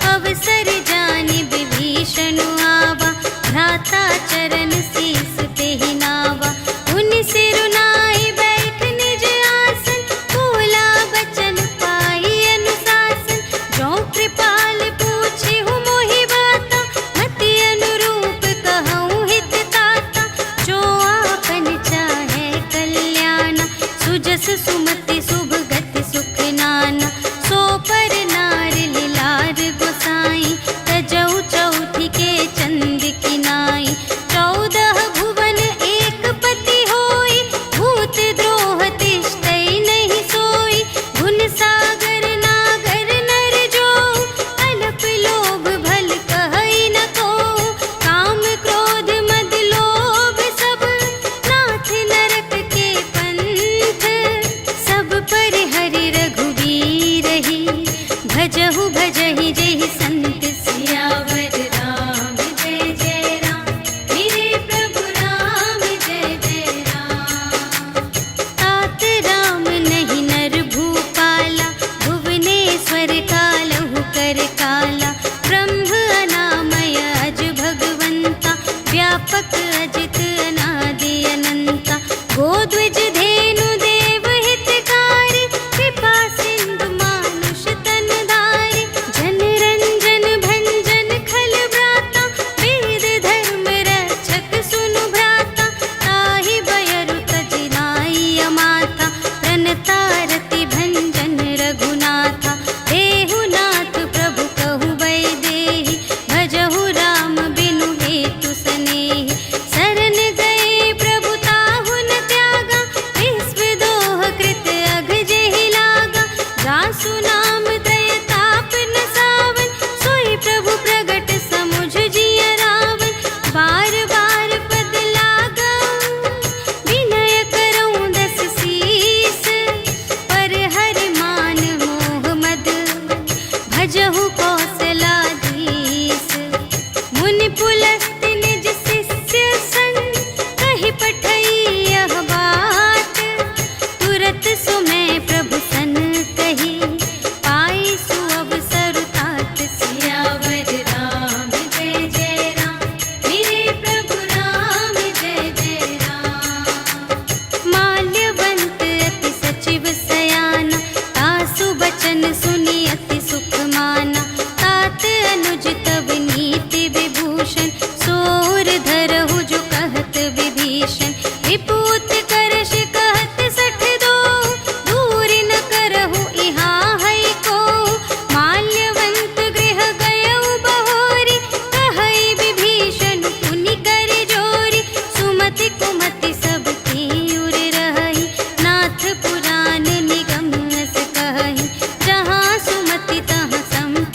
अवसर जानि विभीषण आवा, भ्राता चरण शीस तेहि नावा। उन सिरुनाई बैठ निज आसन, बोला बचन पाई अनुशासन। जो कृपाल पूछे हूँ मोहि बाता, मति अनुरूप कहूँ हित ताता। जो आपन चाहे कल्याण, सुजस सुमति शुभ गति सुख नाना। सो पर नार लिलार गोसाई, तजौ चौथी के चंद की नाई। 14 भुवन एक पति होई, भूत द्रोह तिष्ठै नहीं सोई। गुण सागर नागर नर जो, अल्प लोभ भल कहै न को। काम क्रोध मद लोभ सब, नाथ नरक के पंथ। सब पर हरि रघुवीर ही, भजहु भजहि जेहि संत। सियावर राम जय जय राम, मेरे प्रभु राम जय जय राम। तात राम नहीं नर भूपाला, भुवनेश्वर कालहु कर काला। ब्रह्म अनामय अज भगवंता, व्यापक अजित अनादि अनंता। गोध्वज धेनु देव हितकारी, कृपा सिंधु मानुष तन धारी। जन रंजन भंजन खल व्राता, वेद धर्म रक्षक सुनु भ्राता। ताहि बयरु तजि नाई अमाता, प्रणतारति भंजन रघुनाथा। देहुनाथ प्रभु कहु वैदेही, भजहु राम बिनु हेतु सनेही। शरण गए प्रभु ताहु न त्यागा, विश्व दोह कृत अघ जेहि लागा। जासु नाम दय ताप न सावन, सोई प्रभु प्रगट समुझ जिय रावण। बार बार पद लागा, विनय करऊँ दस शीस। पर हरि मान मोह मद, भजहु कौशलाधीश। मुनि पुलस्त्य निज शिष्य संग, कहि पठई यह बात। तुरत सुमय प्रभु सन कही, पाई सुअवसर तात। सियावर राम जय जय राम, मेरे प्रभु राम जय जय राम। माल्यवंत अति सचिव सयाना, तासु बचन सुनि अति सुख माना। तात अनुज तब नीति विभूषण, सोर धरहु जो कहत विभीषण। विपूत करश कहत 62, दूर न करहु इहाँ है को। माल्यवंत गृह गयउ बहोरी, कहै विभीषण पुनि कर जोरी। सुमति कुमति सब की उर रहहि, नाथ पुराण निगम अस कहहि। जहाँ सुमति तहाँ संपत्ति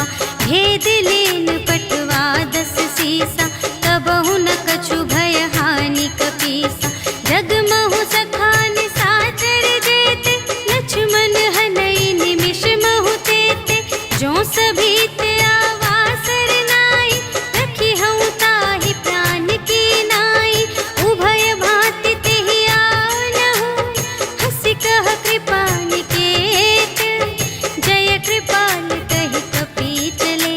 आवा। भेद लेन पटवा 10 सीसा, तबहु न कछु भय हानि कपीसा। जगमहु सखान साचर जेते, लक्ष्मण हनई निमिष महु तेते। जो सभी ते आवा सरनाई, रखी हूँ ताहि प्राण की नाई। उभय भांति तेहि आनहु, हंसि कह कृपा निकेत। जय कृपाल कहि कपी चले,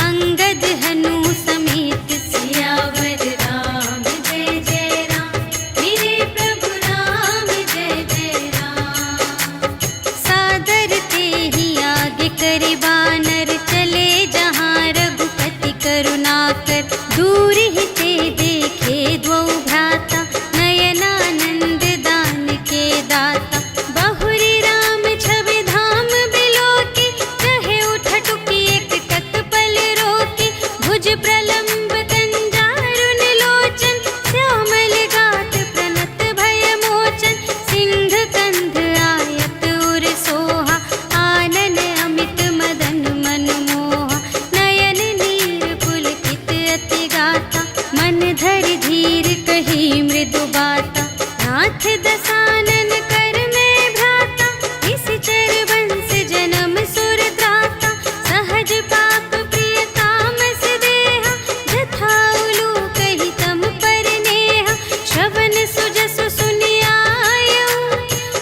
अंगद हनु समेत। सियावर राम जय जय राम, मेरे प्रभु राम जय जय राम। सादर तेहि आगे करे बानर, चले जहाँ रघुपति करुणाकर। दूर ही ते देखे द्वौ भ्राता, नयनानंद दान के दाता। बहुरी राम छवि धाम बिलोके, कहे उठटुकी एक तत्पल रोके। भुज प्रलंब कंजारुन लोचन, श्यामल गात प्रणत भय मोचन। सिंह कंध आयत उर सोहा, आनन अमित मदन मनमोहा। नयन नीर पुलकित अति गाता, मन धरि धीर कही मृदु बाता। नाथ दसानन कर में भ्राता, निश्चर वंश जन्म सुर त्राता। सहज पाप प्रिय तामस देहा, जथा उलूक ही तम पर नेहा। श्रवण सुजसु सुनि आयऊ,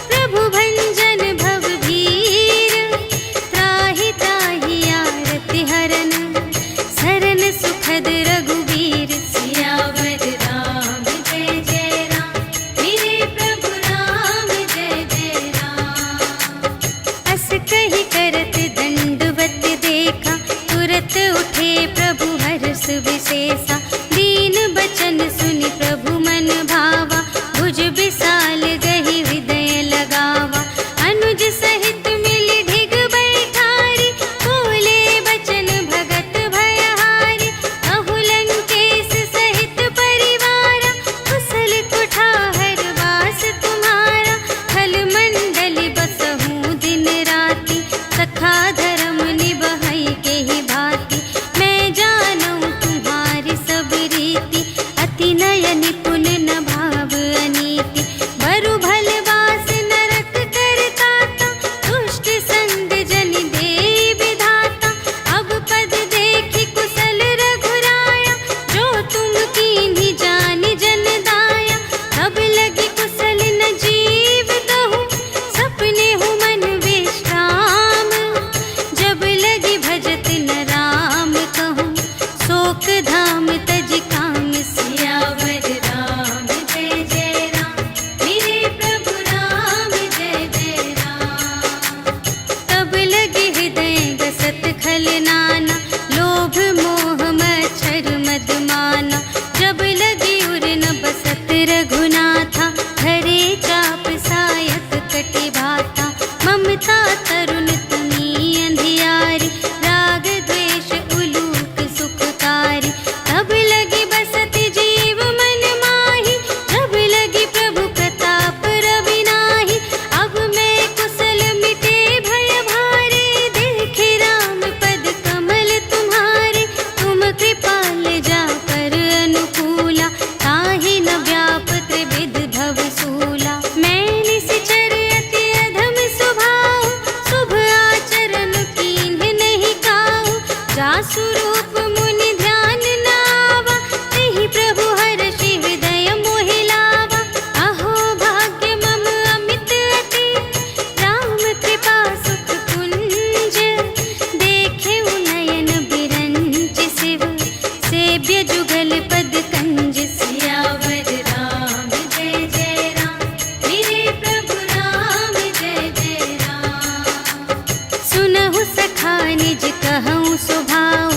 प्रभु भंजन भव भीर। त्राहि त्राहि आरति हरन, सरन सुखद रघुवीर। सियावर राम जय जय राम, मेरे प्रभु राम जय जय राम। अस कहि करत दंडवत देखा, तुरत उठे प्रभु हर्ष विशेषा। दीन बचन सुनि प्रभु मन भावा, भुज विशाल गहि हृदय लगावा। अनुज सहित मिलि ढिग बैठारी, बोले बचन भगत भयहारी। कहु लंकेश सहित परिवारा, कुशल कुठार वास तुम्हारा। खल मंडल बसहु दिन राति, सखा धर्म निबहै केहि भांति। मैं जानऊँ तुम्हारी सब रीति, अति नय निपुण न भाव अनीति। बरु भल वास नरक करताता, दुष्ट संग जन देई विधाता। अब पद देखि कुशल रघुराया, जो तुम कीन्ही जानि जन दाया। अब लगी कुशल न जीव कहूँ, सपने हूँ मन विश्राम। जब लगी भजत न राम कहूँ, शोक धाम तज काम। सियावर राम जय जय राम, मेरे प्रभु राम जय जय राम। तब लगे हृदय गसत खल नाना, लोभ मोह मच्छर मद माना। जब लगी उर न बसत रघुनाथा, धरे चाप सायक कटि भाता। ममता तरुण तुमी अंधियारी, राग द्वेष उलूक सुखकारी। तब लगी बसत जीव मन माही, जब लगी प्रभु प्रताप रवि नाही। अब मैं कुशल मिटे भय भारे, देखे राम पद कमल तुम्हारे। तुम कृपाल जा कर अनुकूला, ताहि न व्याप त्रिविध भव सूला। मैं निश्चर अति अधम स्वभाव, शुभ आचरण कीन्ह नहीं काहू। जासु रूप मुनि ध्यान न आवा, तेहि प्रभु हर्षि हृदय मोहि लावा। अहो भाग्य मम अमित अति, राम कृपा सुख कुंज। देखे नयन बिरंच शिव, सेव्य जुगल पद कंज। सियावर राम जय जय राम, मेरे प्रभु राम जय जय राम। सुनहु सखा निज कहऊँ स्वभाव,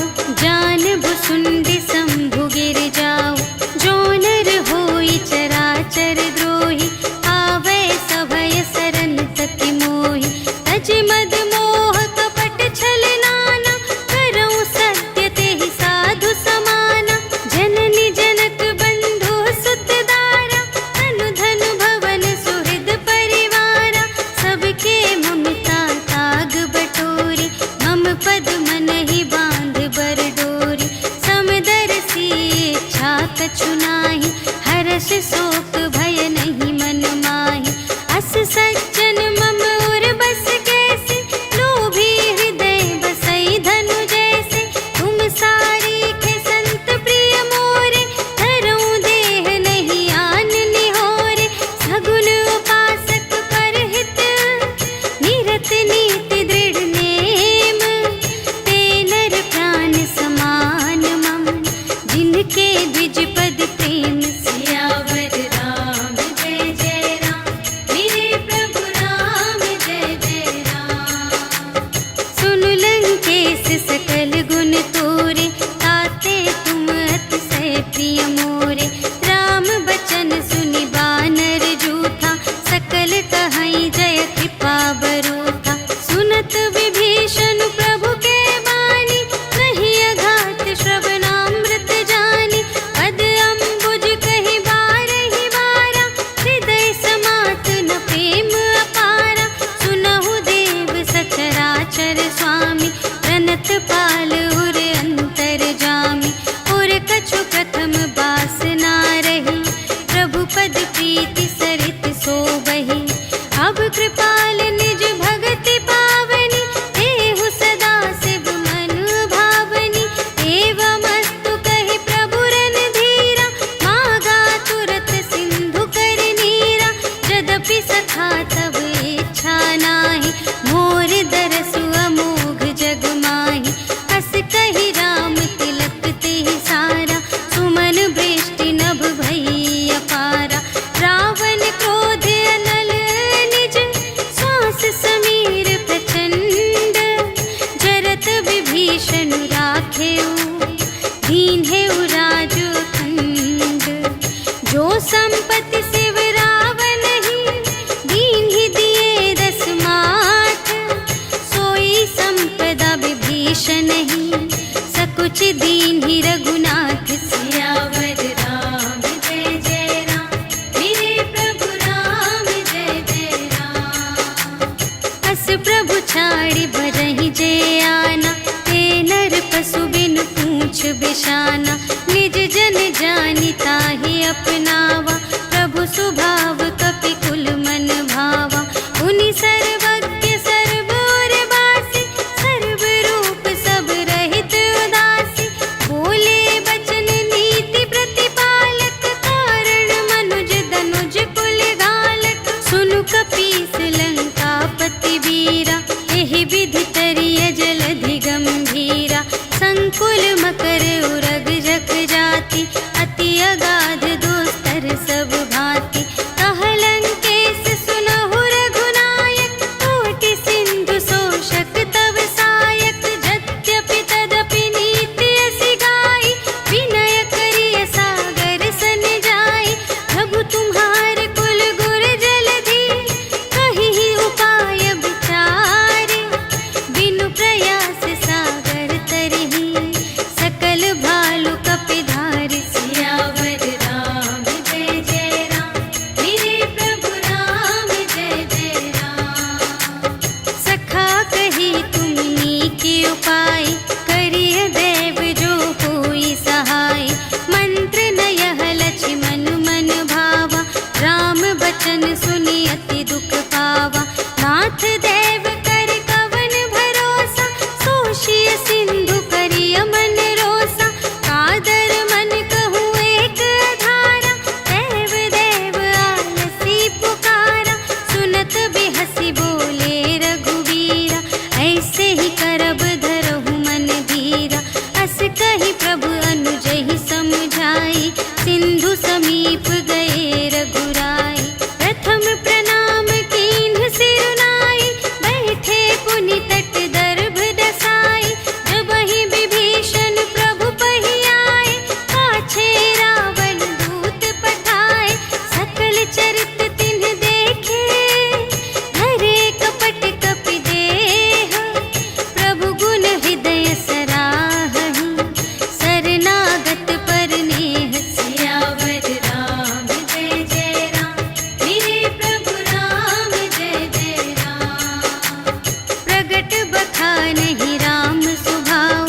विभीषण राखेऊ, दीन है राज अखंड। जो संपत्ति शिव रावण ही, दीन ही दिए 10 माथ। सोई संपदा विभीषण ही, सकुच दीन ही रघुनाथ। सियावर राम जय जय राम, मेरे प्रभु राम जय जय राम। अस प्रभु छाड़ी भरहि जय आना, ते नर पशु बिन पूछ बिशाना। निज जन जानि ताहि अपनावा, प्रभु स्वभाव कपि कुल मन भावा। उनि सर्वज्ञ सर्व और बासी, सर्व रूप सब रहित उदासी। बोले बचन नीति प्रतिपालक, कारण मनुज दनुज कुल घालक। सुनु कपीस लंकापति वीरा, एहि विधि तरिय जलधि गंभीरा। संकुल मकर उरग जख जाति, अति अगाध दोस्तर सब भांति। कह लंकेश सुनहु रघुनायक, कोटि सिंधु शोषक तव सायक। यद्यपि तदपि नीति असि गाई, विनय करिय सागर सन जाई। प्रभु तुम्हार कुल गुर जलधि, कहिहि उपाय विचारे। बिनु प्रयास सागर तरहि, सकल भालु कपिधारि। सियावर राम जय जय राम, मेरे प्रभु राम जय जय राम। सखा कही तुमनी के उपाय, करिय देव जो होई सहाय। मंत्र नयह लक्ष्मण मन भावा, राम बचन सुनि अति दुख पावा। नाथ देव कर कवन भरोसा, सोषिय सिंधु करिय मन रोसा। कादर मन कहूँ एक अधारा, देव देव आलसी पुकारा। सुनत बिहसी बोले रघुवीरा, ऐसे ही करब धरहु मन धीरा। अस कही प्रभु अनुजहि समझाई, सिंधु समीप गए रघुराई। प्रथम प्रणाम कीन्ह सिरुनाई, बैठे पुनि तट दर्भ दसाई। जबहि विभीषण प्रभु पहि आए, पाछे रावण दूत पठाए। सकल चरित तिन्ह देखे, धरे कपट कपि देह। प्रभु गुण हृदय सराहहि, शरणागत पर नेह। सियावर राम जय जय राम, मेरे प्रभु राम जय जय राम। प्रगट बखानहि राम सुभाऊ,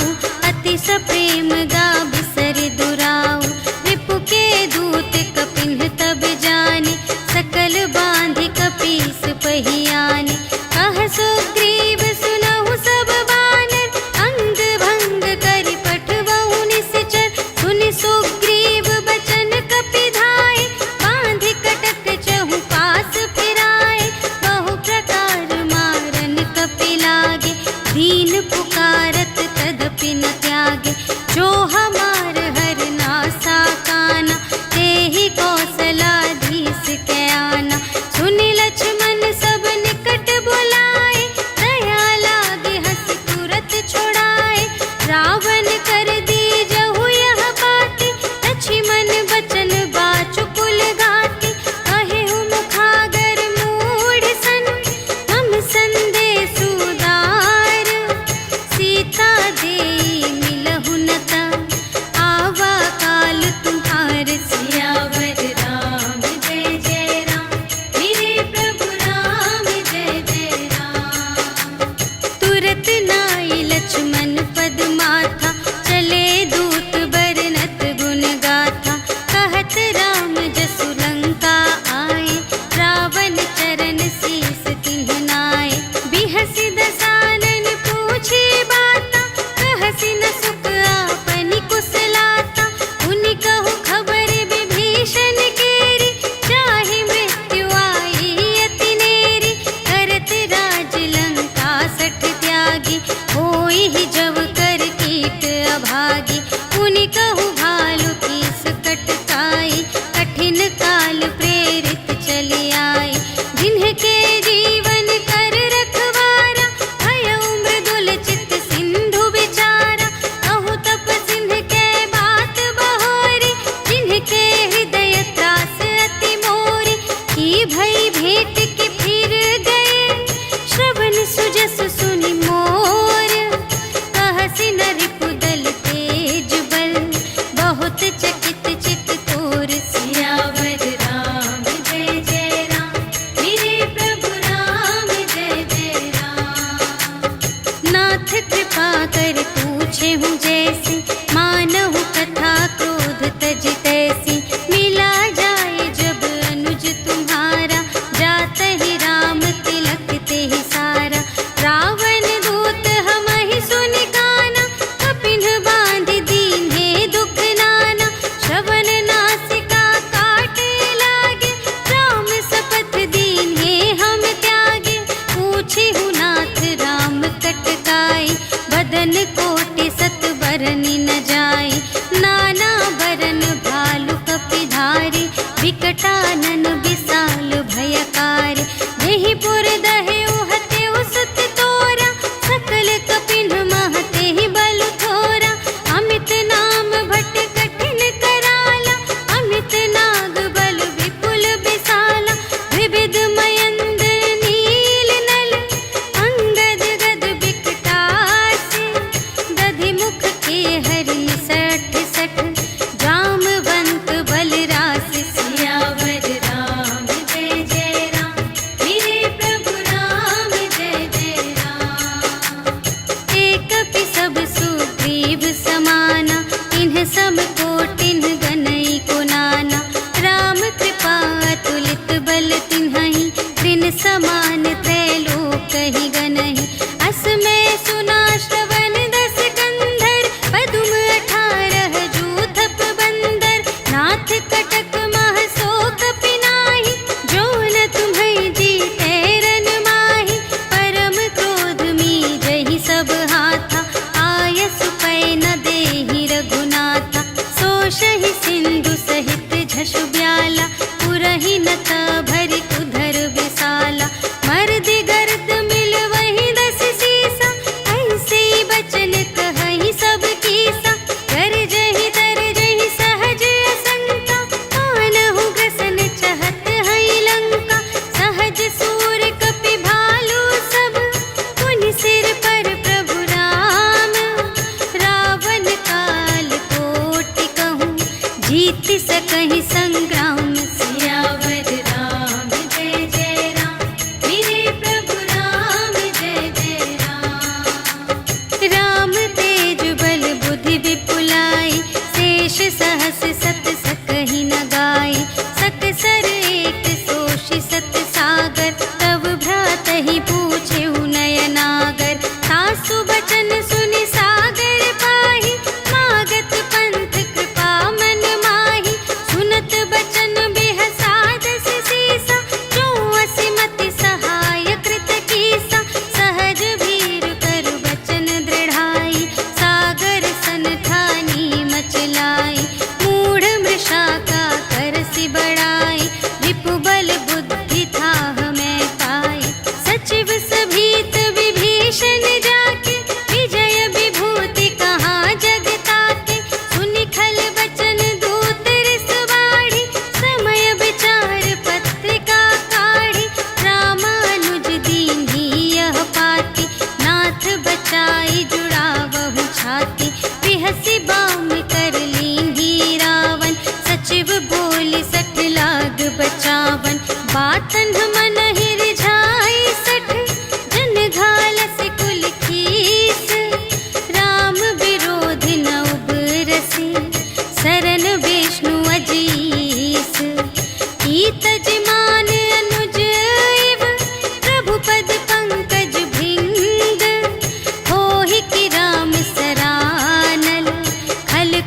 अति सप्रेम गा बिसर दुराऊ। रिपु के दूत कपिन्ह तब जाने, सकल बांधि कपीस पहि आने। कह सुग्रीव सुनहु सब बानर, अंग भंग करि पठवहु निश्चर। सुनि सुग्रीव बचन कपिधाय, बांधि कटक चहु पास फिराए। बहु प्रकार मारन कपि लागे, दीन पुकारत तदपि न त्यागे। जो हमार हर नासा काना, तेहि कौशलाधीश के आना। सुनि लक्ष्मण सब निकट बुलाए, दया लागे हँसि तुरत छुड़ाए। रावण कर दीजहु यह बाती, लक्ष्मण बचन बाचु कुल घाती। कहेहु मुखागर मूढ़ सन, हम संदेश उदार। सीता देई मिलहु न ता, आवा काल तुम्हार। सियावर राम जय जय राम, मेरे प्रभु राम जय जय राम। तुरत नाई लक्ष्मण पद माथा, चले दूत बरनत गुण गाथा। कहत राम जसु लंका आए, रावण चरण शीस तिन्ह नाए। बिहसि दसानन पूछे बाता, कहसि न सुख आपनि कुशलाता। उनि कहु खबर विभीषण केरी, चाहे मृत्यु आई अति नेरी। करत राज लंका सठ त्यागी, होई ही जब कर कीट अभागी। उनि कहु भालु कीस कटकाई, कठिन काल प्रेरित चली आई। जिन्हके जीवन कर रखवारा, भयउ मृदुल चित सिंधु विचारा। ऐसी, मानहु कथा क्रोध तज तैसी। मिला जाए जब अनुज तुम्हारा, जात ही राम तिलक ते ही सारा। रावण दूत हमहि सुनि काना, कपिन बांध दीन्हे दुख नाना। श्रवण नासिका काटे लागे, राम शपथ दीन्हे हम त्यागे। पूछिहु नाथ राम कटकाई, बदन कोटि सत बरनि न जाई। नाना बरन भालु कपिधारी, विकटानन विशाल भयकारी। देहि पुर दहेउ हतेउ सुत तोरा, सकल कपिन महते ही बल थोरा। अमित नाम भट कठिन कराला, अमित नाग बल विपुल विशाला। विविध मयंद्र नील नल, अंगद गद विकटासी। दधि मुख के हरि सठ सठ, जामवंत बलरासी। सियावर राम जय जय राम, मेरे प्रभु राम जय जय राम। एक कपि सब सुग्रीव समाना, इन्ह सब कोटिन्ह गनई को नाना। राम कृपा अतुलित बल तिन्हहि, त्रिन समान त्रैलोक ही गनहि। अस मैं सुना श्रवण दस कंधर, पदुम 18 जूथप बंदर। नाथ कटक मह सो कपि नाही, जो न तुम्है जीतै रन माही। परम क्रोध मीजहि सब हाथा, आयसु पै न देहि रघुनाथा। सोषहि सिंधु सहित झषु ब्याला, पुरहि नत भरि उधर विशाला। मर्दि गर्द मिल वही 10 सीसा, ऐसे बचन कहहि सब कीसा। गरजहि तरजहि सहज असंका, मानहु ग्रसन चहत हई लंका। सहज सूर कपि भालु सब, पुनि सिर पर प्रभु राम। रावण काल कोटि कहूँ, जीत सकहि संग्राम। सियावर राम जय जय राम, मेरे प्रभु राम जय जय राम। राम तेज बल बुद्धि विपुलाई, शेष सहस सत सकहि न गाई। सकसर एक सोषि सत सागर, तब भ्रातहि पूछेहु नयनागर। सासु बचन सुनि सागर पाहि, मागत पंथ कृपा मन माहि। सुनत बचन बिहसा 10 सीसा, जो असिमति सहाय कृत कीसा। सहज भीर कर बचन दृढ़ाई, सागर सन ठानी मचलाई। मूढ़ मृषा का करसि बड़ाई, रिपु बल बुद्धि थाह मैं पाई। सचिव सभीत विभीषण जाके, विजय विभूति कहाँ जग ताके। सुनि खल बचन दूत रिस बाढ़ी, समय विचार पत्रिका काढ़ी। रामानुज दीन्ही यह पाती, नाथ बचाई जुड़ावहु छाती। बिहसि बाम कर लीन्ही रावण, सचिव बोलि 60 लाग बचावन। बातन मन ही रिझाई 60, जन घालसि कुल खीस। राम विरोधि न उबरसि, सरन विष्णु अजीस। ईतज मान अनुज इव, प्रभु पद पंकज भृंग। होहि कि राम सरानल, खल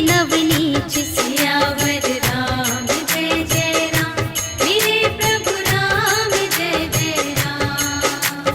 नवनीच सियावर राम जय जय राम मेरे प्रभु राम जय जय राम।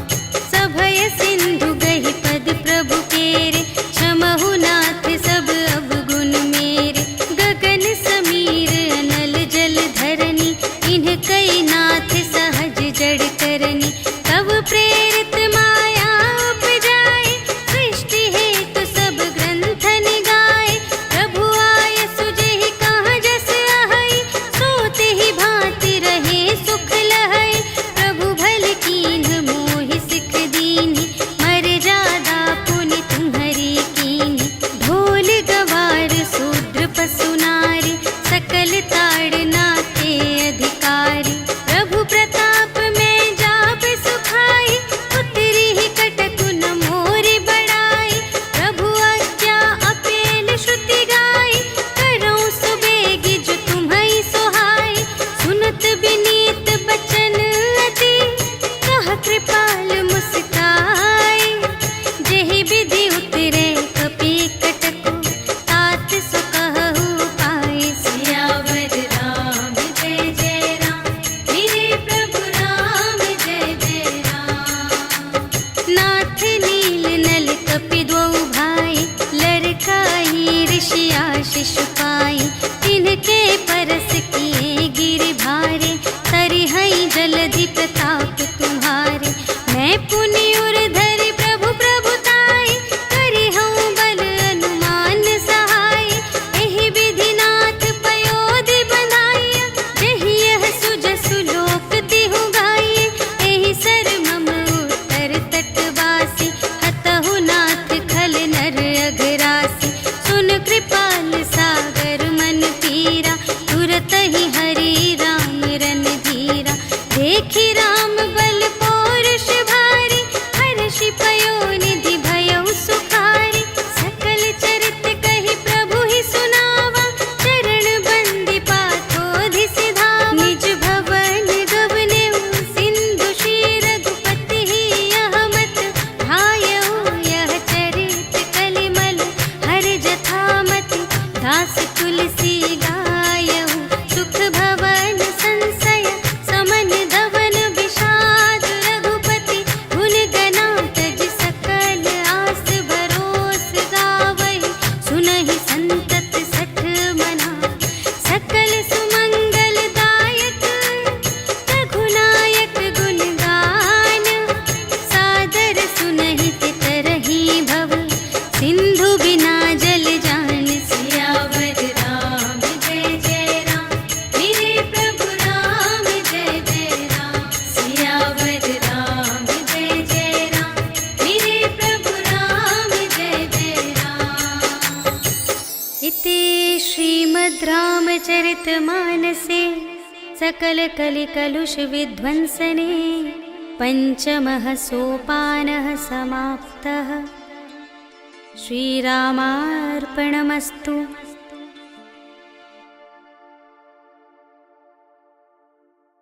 सभय सिंधु गहि पद प्रभु केरे क्षमहु नाथ सब अवगुण मेरे। गगन समीर अनल जल धरनी इन्ह कई नाथ सहज जड़ करनी। तब प्रेरित माया उपजाए सृष्टि हेतु सब ग्रंथन गाए। प्रभु आय सुजेहि कहाँ जस अहै सोते ही भांति रहे सुख लहै। प्रभु भल कीन्ह मोहि सिख दीन्हि मर्यादा पुनि तुम्हरी कीन्हि। ढोल गवार शूद्र पशु नारी सकल ताड़ना के अधिकारी। प्रभु प्रताप में जाप सुखाई उतरी ही कटकु न मोरि बड़ाई। प्रभु आज्ञा अपेल श्रुति गाई करऊँ सुबेगी जो तुम्है सोहाई। सुनत विनीत बचन अति कह कृपाल मुस्काई। जेहि विधि उतरे कपि कटकु तात सो कहु पाई। सियावर राम जय जय राम मेरे प्रभु राम जय जय राम। नाथ नील नल कपि द्वौ भाई लरकाई ऋषि आशीष पाई। तिनके परस किए गिरि भारे तरिहै जलधि प्रताप तुम्हारे। मैं पुनि उर धरि प्रभु प्रभुताई करिहउँ बल अनुमान सहाय। एहि विधि नाथ पयोधि बंधाइया जेहि यह सुजसु लोक तिहु गाइए। एहि सर मम उत्तर तटवासी हतहु नाथ खल नर अघरासी। सुन कृपाल सागर मन पीरा तुरत ही हरि राम रन धीरा। देखि राम बल पौरुष भारी हर्षि पयोनिधि भयउ सुखारी। सकल चरित कहि प्रभु ही सुनावा चरण बंदी पाथोधि सिधावा। निज भवन गवनेउ सिंधु श्री रघुपति ही यह मत ढायउ। यह चरित कलिमल हर जथामति दास तुलसी गायउ। सुख भवन संशय समन धवन विषाद रघुपति गुण गना तज सकल आस भरोस गावहि। सुनहि संतत सठ मना सकल सुमंगल दायक रघुनायक गुण गान। सादर सुनहि तितरहि भव सिंधु बिना जल जान। सियावर राम जय जय राम मेरे प्रभु राम जय जय राम। सियावर राम जय जय राम मेरे प्रभु राम जय जय राम। इति श्रीमद् रामचरितमानसे सकल कलि कलुष विध्वंसने पंचमः सोपानः समाप्तः। श्रीरामार्पणमस्तु।